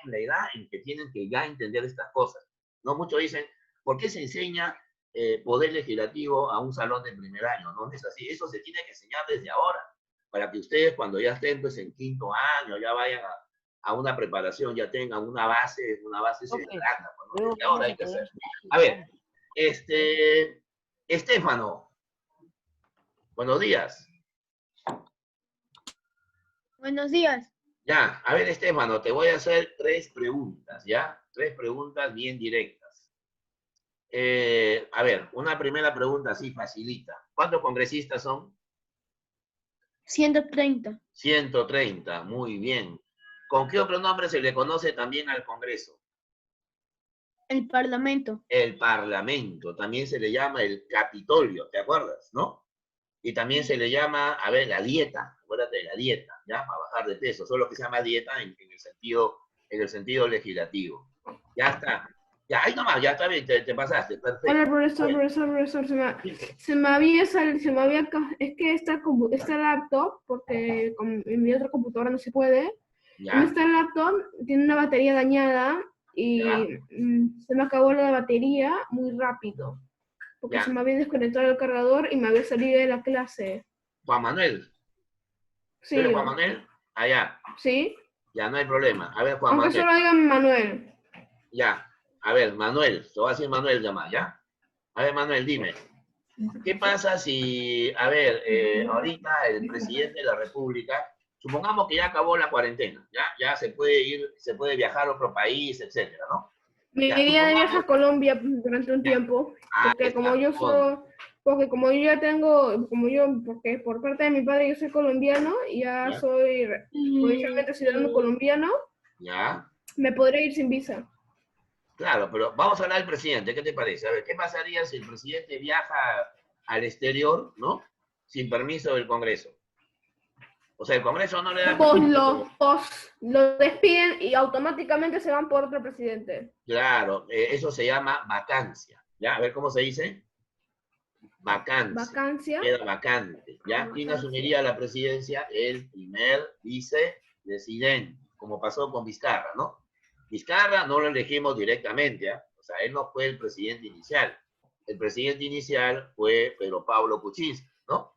en la edad en que tienen que ya entender estas cosas, ¿no? Muchos dicen, ¿por qué se enseña poder legislativo a un salón de primer año? No es así, eso se tiene que enseñar desde ahora, para que ustedes cuando ya estén pues, en 5º año, ya vayan a una preparación, ya tengan una base ciudadana, ¿no? Desde ahora hay que hacer. A ver, Estefano, buenos días. Buenos días. Ya, a ver, Estefano, te voy a hacer 3 preguntas, ¿ya? 3 preguntas bien directas. A ver, una primera pregunta así facilita. ¿Cuántos congresistas son? 130. 130, muy bien. ¿Con qué otro nombre se le conoce también al Congreso? El Parlamento. El Parlamento, también se le llama el Capitolio, ¿te acuerdas, no? Y también se le llama, a ver, la dieta, acuérdate de la dieta, ¿ya? Para bajar de peso, solo que se llama dieta en el sentido legislativo. Ya está. Ya, ahí nomás, ya está bien, te pasaste, perfecto. Hola, profesor, es que esta laptop, porque en mi otra computadora no se puede, Ya, esta laptop tiene una batería dañada y Ya. Se me acabó la batería muy rápido, porque Ya. se me había desconectado el cargador y me había salido de la clase. Juan Manuel. Sí, ¿Eres Juan Manuel? Allá. ¿sí? Ya, no hay problema. A ver, Juan Aunque Manuel. solo digan Manuel. Ya. A ver, Manuel. Te voy a decir Manuel llamar, ¿ya? A ver, Manuel, dime. ¿Qué pasa si, a ver, ahorita el presidente de la República, supongamos que ya acabó la cuarentena, ya se puede ir, se puede viajar a otro país, etcétera, ¿no? Me Ya, iría de viaje a supongamos, Colombia durante un Ya. tiempo, ahí porque está, como yo soy, porque como yo ya tengo, porque por parte de mi padre yo soy colombiano y ya Ya. soy provincialmente ciudadano colombiano, Ya, me podré ir sin visa. claro, pero vamos a hablar del presidente, ¿qué te parece? A ver, ¿qué pasaría si el presidente viaja al exterior, ¿no? Sin permiso del Congreso. O sea, el Congreso no le da permiso. Lo despiden y automáticamente se van por otro presidente. Claro, eso se llama vacancia. ¿Ya? A ver cómo se dice. Vacancia. Vacancia. Queda vacante. ¿Ya? ¿Quién asumiría la presidencia? El primer vicepresidente, como pasó con Vizcarra, ¿no? Vizcarra no lo elegimos directamente, ¿eh? O sea, él no fue el presidente inicial. El presidente inicial fue Pedro Pablo Kuczynski, ¿no?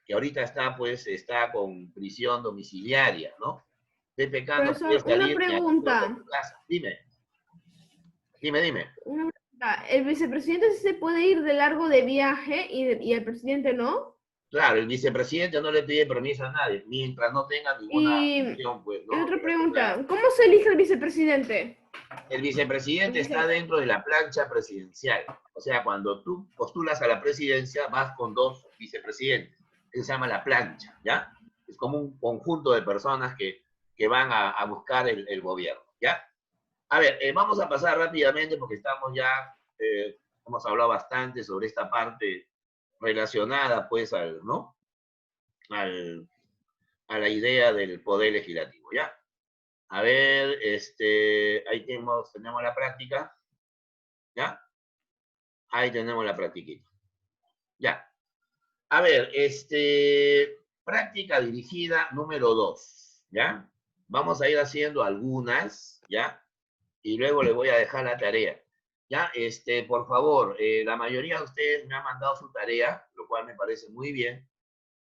Que ahorita está con prisión domiciliaria, ¿no? PPK no puede Profesor, una salir ni a pregunta. su casa. Dime. Una pregunta. ¿El vicepresidente sí se puede ir de largo de viaje y el presidente no? Claro, el vicepresidente no le pide permiso a nadie, mientras no tenga ninguna Y función, pues, ¿no? otra pregunta, ¿cómo se elige el vicepresidente? El vicepresidente está dentro de la plancha presidencial. O sea, cuando tú postulas a la presidencia, vas con 2 vicepresidentes. Eso se llama la plancha, ¿ya? Es como un conjunto de personas que van a buscar el gobierno, ¿ya? A ver, vamos a pasar rápidamente porque estamos ya, hemos hablado bastante sobre esta parte relacionada, pues, ¿no? A la idea del poder legislativo, ¿ya? A ver, ahí tenemos la práctica, ¿ya? Ahí tenemos la practiquita. Ya. A ver, práctica dirigida número 2, ¿ya? Vamos a ir haciendo algunas, ¿ya? Y luego le voy a dejar la tarea. Ya, por favor, la mayoría de ustedes me han mandado su tarea, lo cual me parece muy bien.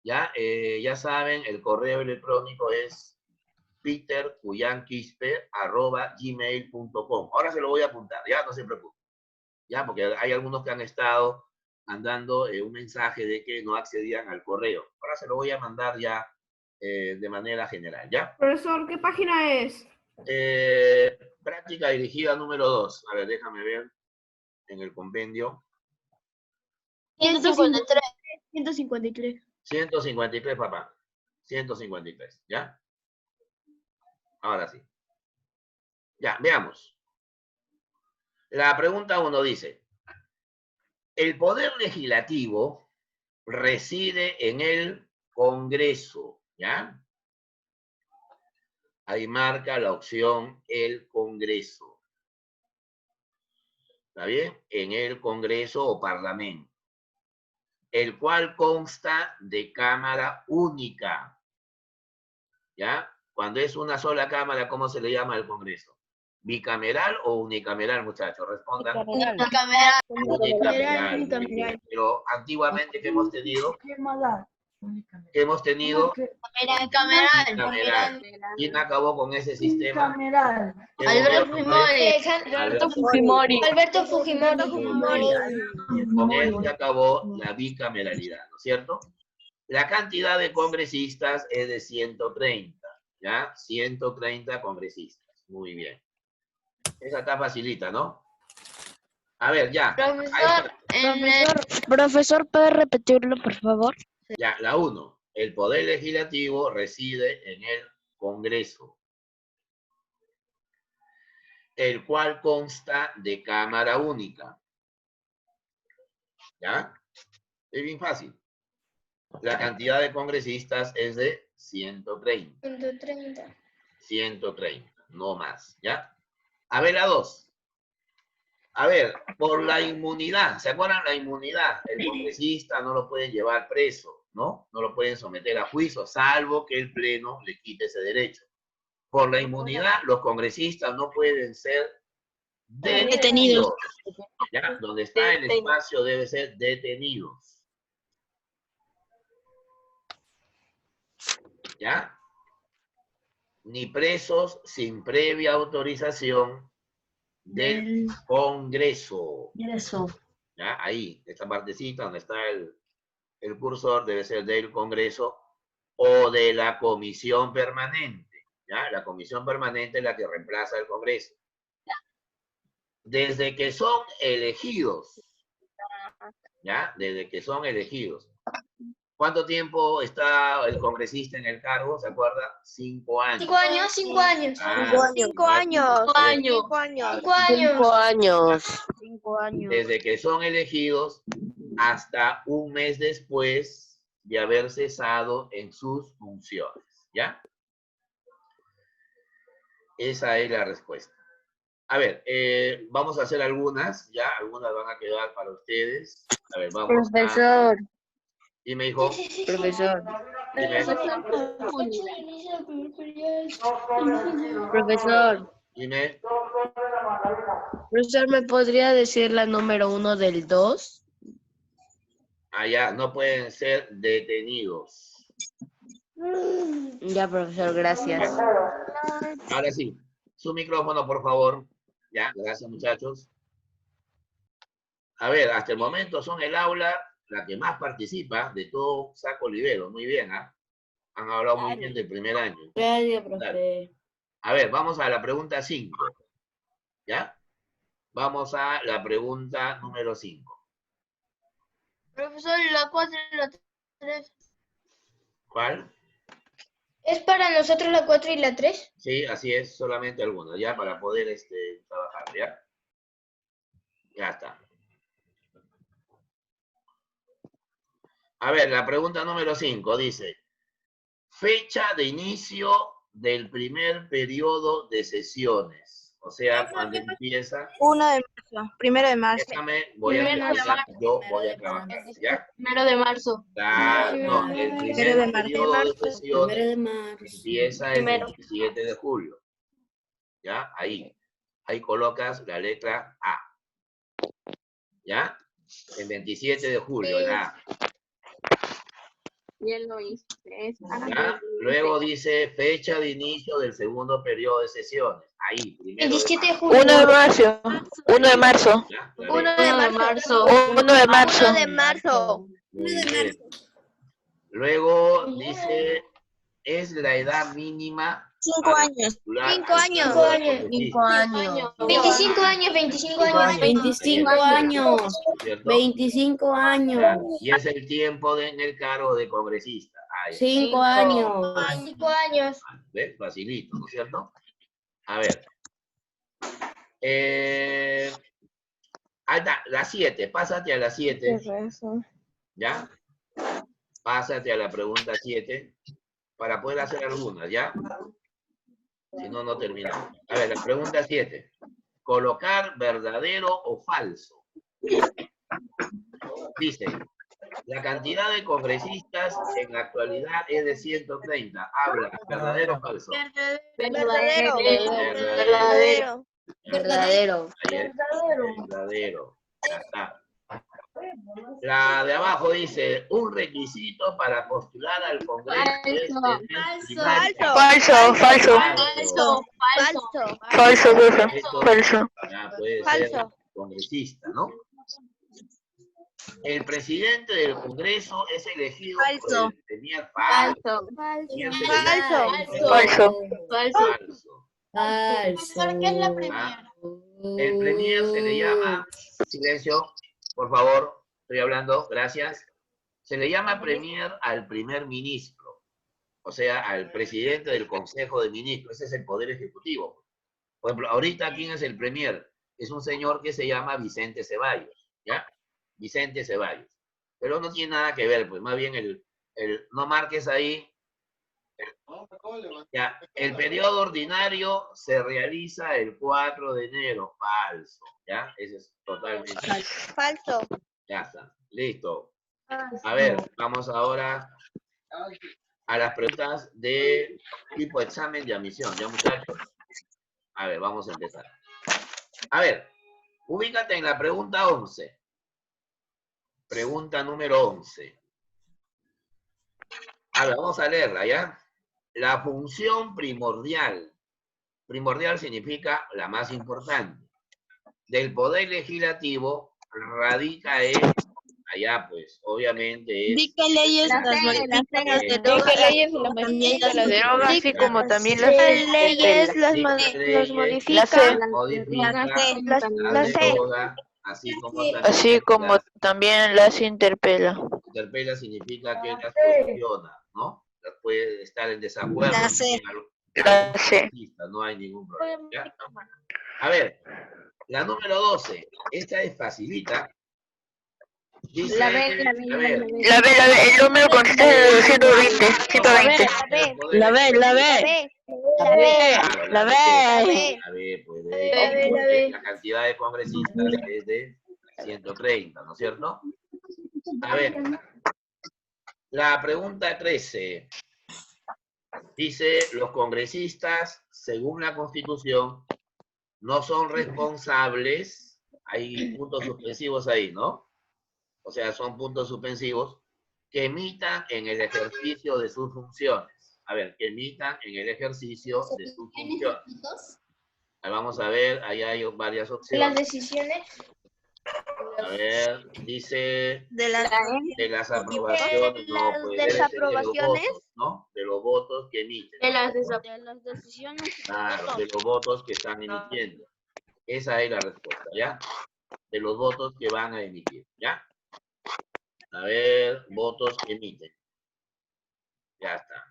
Ya, ya saben, el correo electrónico es petercuyanquispe@gmail.com. Ahora se lo voy a apuntar, ya, no se preocupen. Ya, porque hay algunos que han estado mandando un mensaje de que no accedían al correo. Ahora se lo voy a mandar ya de manera general, ¿ya? Profesor, ¿qué página es? Práctica dirigida número 2. A ver, déjame ver en el compendio. 153. 153. 153, papá. 153, ¿ya? Ahora sí. Ya, veamos. La pregunta 1 dice, el poder legislativo reside en el Congreso, ¿ya? Ahí marca la opción el Congreso. ¿Está bien? En el Congreso o Parlamento, el cual consta de Cámara única. ¿Ya? Cuando es una sola Cámara, ¿cómo se le llama al Congreso? ¿Bicameral o unicameral, muchachos? Respondan. Bicameral. Unicameral. Pero antiguamente, ¿qué hemos tenido? ¿Qué hemos tenido? Bicameral. Bicameral. ¿Quién acabó con ese sistema? Alberto Fujimori. Alberto Fujimori. Alberto Fujimori. Con él se acabó la bicameralidad, ¿no es cierto? La cantidad de congresistas es de 130, ¿ya? 130 congresistas. Muy bien. Esa está facilita, ¿no? A ver, ya. Profesor, ¿puede repetirlo, por favor? Ya, la 1. El poder legislativo reside en el Congreso, el cual consta de Cámara única. ¿Ya? Es bien fácil. La cantidad de congresistas es de 130. 130, no más, ¿ya? A ver, la 2. A ver, por la inmunidad, ¿se acuerdan la inmunidad? El congresista no lo pueden llevar preso, ¿no? No lo pueden someter a juicio, salvo que el Pleno le quite ese derecho. Por la inmunidad, los congresistas no pueden ser detenidos. ¿Ya? Donde está el espacio debe ser detenidos. ¿Ya? Ni presos sin previa autorización del Congreso. ¿Ya? Ahí, esta partecita donde está el cursor debe ser del Congreso o de la Comisión Permanente. ¿Ya? La Comisión Permanente es la que reemplaza al Congreso. Desde que son elegidos. ¿Ya? Desde que son elegidos. ¿Cuánto tiempo está el congresista en el cargo? ¿Se acuerda? 5 años. 5 años, 5 años. Ah, 5 años. 5 años. 5 años. 5 años. 5 años. Desde que son elegidos hasta un mes después de haber cesado en sus funciones. ¿Ya? Esa es la respuesta. A ver, vamos a hacer algunas, ¿ya? Algunas van a quedar para ustedes. A ver, vamos Profesor. Y me dijo, Profesor. dime, Profesor. dime, Profesor, ¿me podría decir la número 1 del 2? allá no pueden ser detenidos. Ya, profesor, gracias. Ahora sí, su micrófono, por favor. Ya, gracias, muchachos. A ver, hasta el momento son el aula la que más participa de todo Saco Olivero. Muy bien, ¿ah? Han hablado muy bien del primer año. Gracias, profe. A ver, vamos a la pregunta 5. ¿Ya? Vamos a la pregunta número 5. Profesor, la 4 y la 3. ¿Cuál? ¿Es para nosotros la 4 y la 3? Sí, así es, solamente algunas, ya, para poder trabajar, ¿ya? Ya está. A ver, la pregunta número 5 dice, fecha de inicio del primer periodo de sesiones. O sea, cuando empieza, 1 de marzo, 1 de marzo. déjame, voy a terminar, yo voy a trabajar, ¿ya? 1 de marzo. No, el primer de marzo. periodo de sesiones Primero de marzo. empieza el 27 de julio. ¿Ya? Ahí colocas la letra A. ¿Ya? El 27 de julio, la A. Bien lo hice. ¿Ya? Luego dice fecha de inicio del segundo periodo de sesiones. Ahí, primero El 17 de de julio. 1 de marzo. 1 de marzo. ¿Ya? 1 de marzo. 1 de marzo. 1 de marzo. Muy bien. Luego dice, es la edad mínima 5 para años. postular 5 al años. cargo de 5 congresista, años. 25 años, 25 años. 25 años. ¿cierto? 25 años. Ya, y es el tiempo en el cargo de congresista. Ah, ya. 5 años. 5 años. ¿Ves? Facilito, ¿no es cierto? A ver. Ahí está, la 7. Pásate a la 7. ¿Ya? Pásate a la pregunta 7 para poder hacer algunas, ¿ya? Si no, no terminamos. A ver, la pregunta 7. Colocar verdadero o falso. Dice, la cantidad de congresistas en la actualidad es de 130. Habla, ¿verdadero o falso? Verdadero. Verdadero. Verdadero. Ahí es. Verdadero. Ya está. La de abajo dice, un requisito para postular al Congreso es tener primer- Falso. Falso. Falso, profe. Esto Falso. ya puede ser congresista, ¿no? El presidente del Congreso es elegido por el premier falso. ¿Quién se le llama? Falso. Falso. Falso. Ah, el premier se le llama, silencio, por favor, estoy hablando, gracias. Se le llama premier al primer ministro, o sea, al presidente del Consejo de Ministros, ese es el poder ejecutivo. Por ejemplo, ahorita, ¿quién es el premier? Es un señor que se llama Vicente Ceballos, ¿ya? Vicente Ceballos. Pero no tiene nada que ver, pues más bien no marques ahí. Ya, el periodo ordinario se realiza el 4 de enero. Falso, ¿ya? Ese es totalmente Falso. ya está, listo. A ver, vamos ahora a las preguntas de tipo examen de admisión, ¿ya, muchachos? A ver, vamos a empezar. A ver, ubícate en la pregunta 11. Pregunta número 11. A ver, vamos a leerla, ¿ya? La función primordial. Primordial significa la más importante. Del poder legislativo radica en, allá pues, obviamente es... Di que leyes las modifican, las Di derogan, leyes las también las Deroga así como también las Leyes las leyes, modifica. modifica, Las deroga, así como también Así como las también las interpela. interpela significa que las cuestiona, ¿no? Las puede estar en desacuerdo. La C. La C. No hay ningún problema. ¿Ya? A ver, la número 12. Esta es facilita. Dice, La B. La B, el número consiste de 120. 120. La B. Claro, La B. La B, pues, porque la cantidad de congresistas es de 130, ¿no es cierto? A ver, la pregunta 13. Dice, los congresistas, según la Constitución, no son responsables, hay puntos suspensivos ahí, ¿no? O sea, son puntos suspensivos que emitan en el ejercicio de sus funciones. A ver, que emitan en el ejercicio de sus funciones. Ahí vamos a ver, ahí hay varias opciones. Las decisiones. A ver, dice De las de las aprobaciones, no, pues debe ser de los votos, ¿no? De los votos que emiten. las decisiones. Claro, de los votos que están emitiendo. Esa es la respuesta, ¿ya? De los votos que van a emitir, ¿ya? A ver, votos que emiten. Ya está.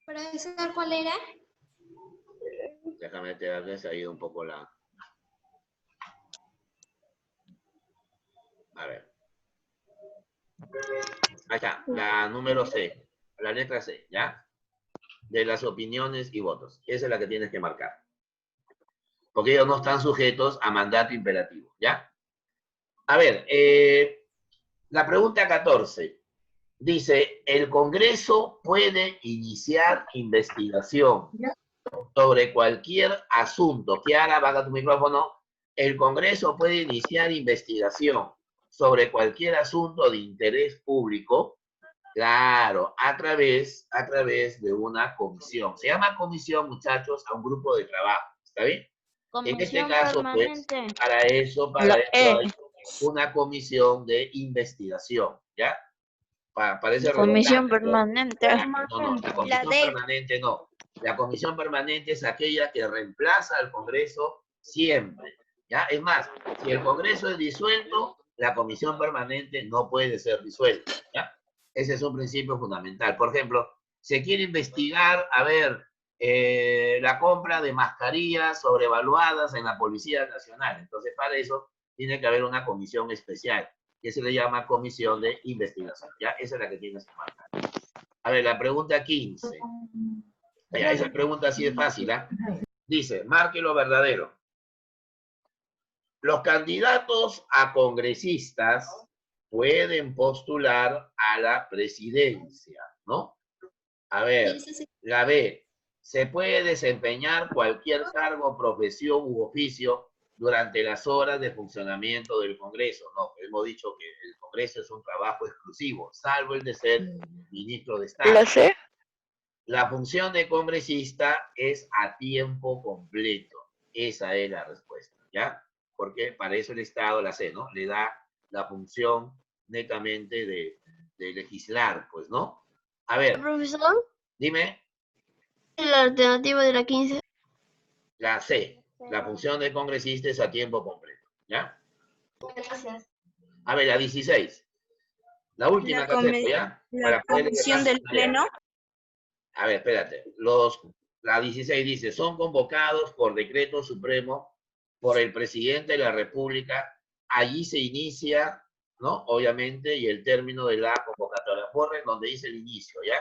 ¿Profesor, cuál era? Déjame te se ha ido un poco la... A ver. Ahí está, la número C, la letra C, ¿ya? De las opiniones y votos. Esa es la que tienes que marcar. porque ellos no están sujetos a mandato imperativo, ¿ya? A ver, la pregunta 14 dice, el Congreso puede iniciar investigación sobre cualquier asunto. Kiara, baja tu micrófono. El Congreso puede iniciar investigación sobre cualquier asunto de interés público, claro, a través de una comisión. Se llama comisión, muchachos, a un grupo de trabajo, ¿está bien? En este caso, pues, para eso hay una comisión de investigación, ¿ya? Parece Comisión redundante. permanente. No, la comisión permanente no. La comisión permanente es aquella que reemplaza al Congreso siempre, ¿ya? Es más, si el Congreso es disuelto, la comisión permanente no puede ser disuelta, ¿ya? Ese es un principio fundamental. Por ejemplo, se quiere investigar, a ver, la compra de mascarillas sobrevaluadas en la Policía Nacional. Entonces, para eso tiene que haber una comisión especial, que se le llama comisión de investigación, ¿ya? Esa es la que tienes que marcar. A ver, la pregunta 15. Ya, esa pregunta sí es fácil, ¿ah? Dice, marque lo verdadero. Los candidatos a congresistas pueden postular a la presidencia, ¿no? A ver, la B, se puede desempeñar cualquier cargo, profesión u oficio durante las horas de funcionamiento del Congreso. No, hemos dicho que el Congreso es un trabajo exclusivo, salvo el de ser ministro de Estado. ¿Lo sé? La función de congresista es a tiempo completo. Esa es la respuesta, ¿ya? Porque para eso el Estado, la C, ¿no? Le da la función netamente de legislar, pues, ¿no? A ver. Profesor, Dime. la alternativa de la 15. La C. La función de congresista es a tiempo completo, ¿ya? Gracias. A ver, la 16. La última que hacemos, ¿ya? La comisión del Pleno. A ver, espérate. La 16 dice, son convocados por decreto supremo por el presidente de la República. Allí se inicia, ¿no? Obviamente, y el término de la convocatoria. Borren donde dice el inicio, ¿ya?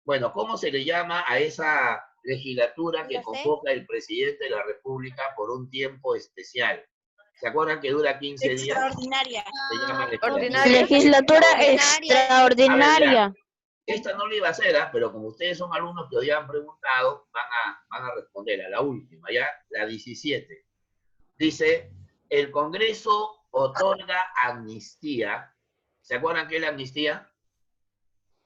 Bueno, ¿cómo se le llama a esa legislatura que convoca el presidente de la República por un tiempo especial? ¿Se acuerdan que dura 15 días? Extraordinaria. Se llama Legislatura extraordinaria. A ver, esta no la iba a hacer, ¿eh? Pero como ustedes son alumnos que hoy han preguntado, van a responder a la última, ¿ya? La 17. Dice, el Congreso otorga amnistía. ¿Se acuerdan qué es la amnistía?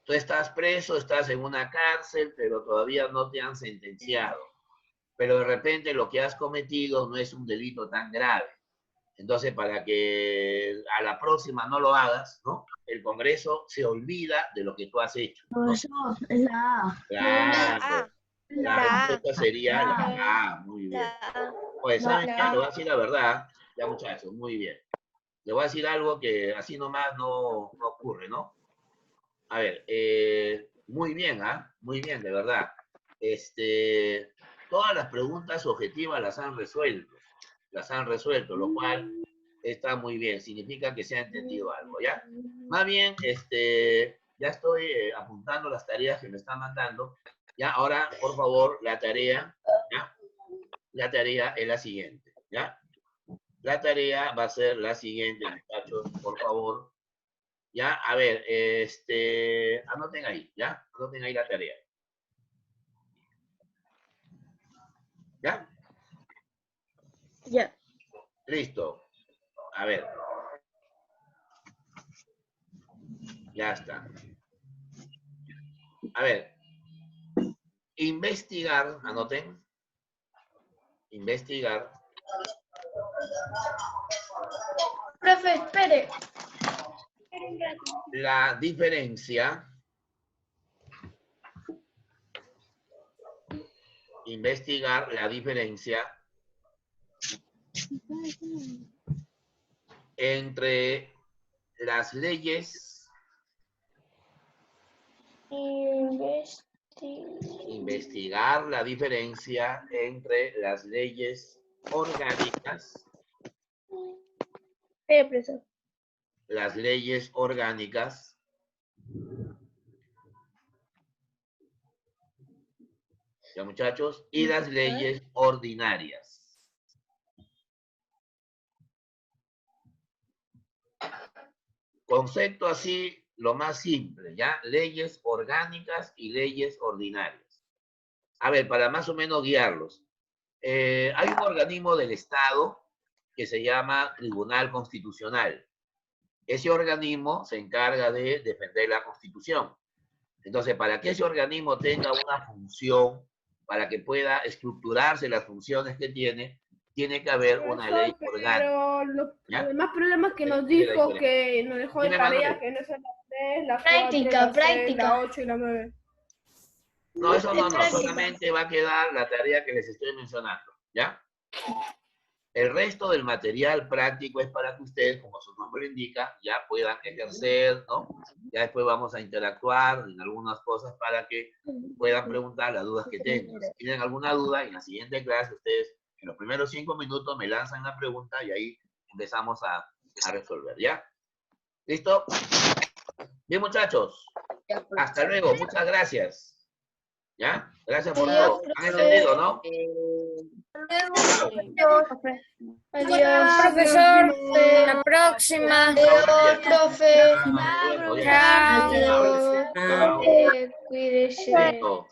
Tú estás preso, estás en una cárcel, pero todavía no te han sentenciado. Pero de repente lo que has cometido no es un delito tan grave. Entonces, para que a la próxima no lo hagas, ¿no? El Congreso se olvida de lo que tú has hecho, ¿no? Eso es la A. Claro. La respuesta sería la A. Muy bien. Pues, ¿saben qué? Le voy a decir la verdad, ya muchachos, muy bien. Le voy a decir algo que así nomás no ocurre, ¿no? A ver, muy bien, ¿ah? Muy bien, de verdad. Todas las preguntas objetivas las han resuelto, lo cual está muy bien, significa que se ha entendido algo, ¿ya? Más bien, ya estoy apuntando las tareas que me están mandando, ¿ya? Ahora, por favor, la tarea, ¿ya? La tarea es la siguiente, ¿ya? La tarea va a ser la siguiente, muchachos, por favor. Ya, a ver, anoten ahí, ¿ya? Anoten ahí la tarea. ¿Ya? Ya. Listo. A ver. Ya está. A ver. Investigar, anoten. Investigar. Profe, espere. La diferencia. Investigar la diferencia entre las leyes. Investigar la diferencia entre las leyes orgánicas. Profesor. Las leyes orgánicas ya muchachos, y las leyes ordinarias, Concepto así, lo más simple, ¿ya? Leyes orgánicas y leyes ordinarias. A ver, para más o menos guiarlos. Hay un organismo del Estado que se llama Tribunal Constitucional. Ese organismo se encarga de defender la Constitución. Entonces, para que ese organismo tenga una función, para que pueda estructurarse las funciones que tiene que haber una ley orgánica. Pero los demás problemas que nos Sí, dijo, sí. que nos dejó de Dime, tarea, Manuel. que no son las 3, las 4, Práctica, las 6, práctica. las 8 y las 9. No, eso no, práctica. solamente va a quedar la tarea que les estoy mencionando, ¿ya? El resto del material práctico es para que ustedes, como su nombre lo indica, ya puedan ejercer, ¿no? Ya después vamos a interactuar en algunas cosas para que puedan preguntar las dudas que tengan. Si tienen alguna duda, en la siguiente clase ustedes, en los primeros 5 minutos, me lanzan la pregunta y ahí empezamos a resolver, ¿ya? ¿Listo? Bien, muchos. Hasta luego. Muchas gracias. ¿Ya? Gracias por todo. Han entendido, ¿no? Adiós, profesor. La próxima. Adiós, profe. Bueno, ya. Chao. Chao. Cuídese. Listo.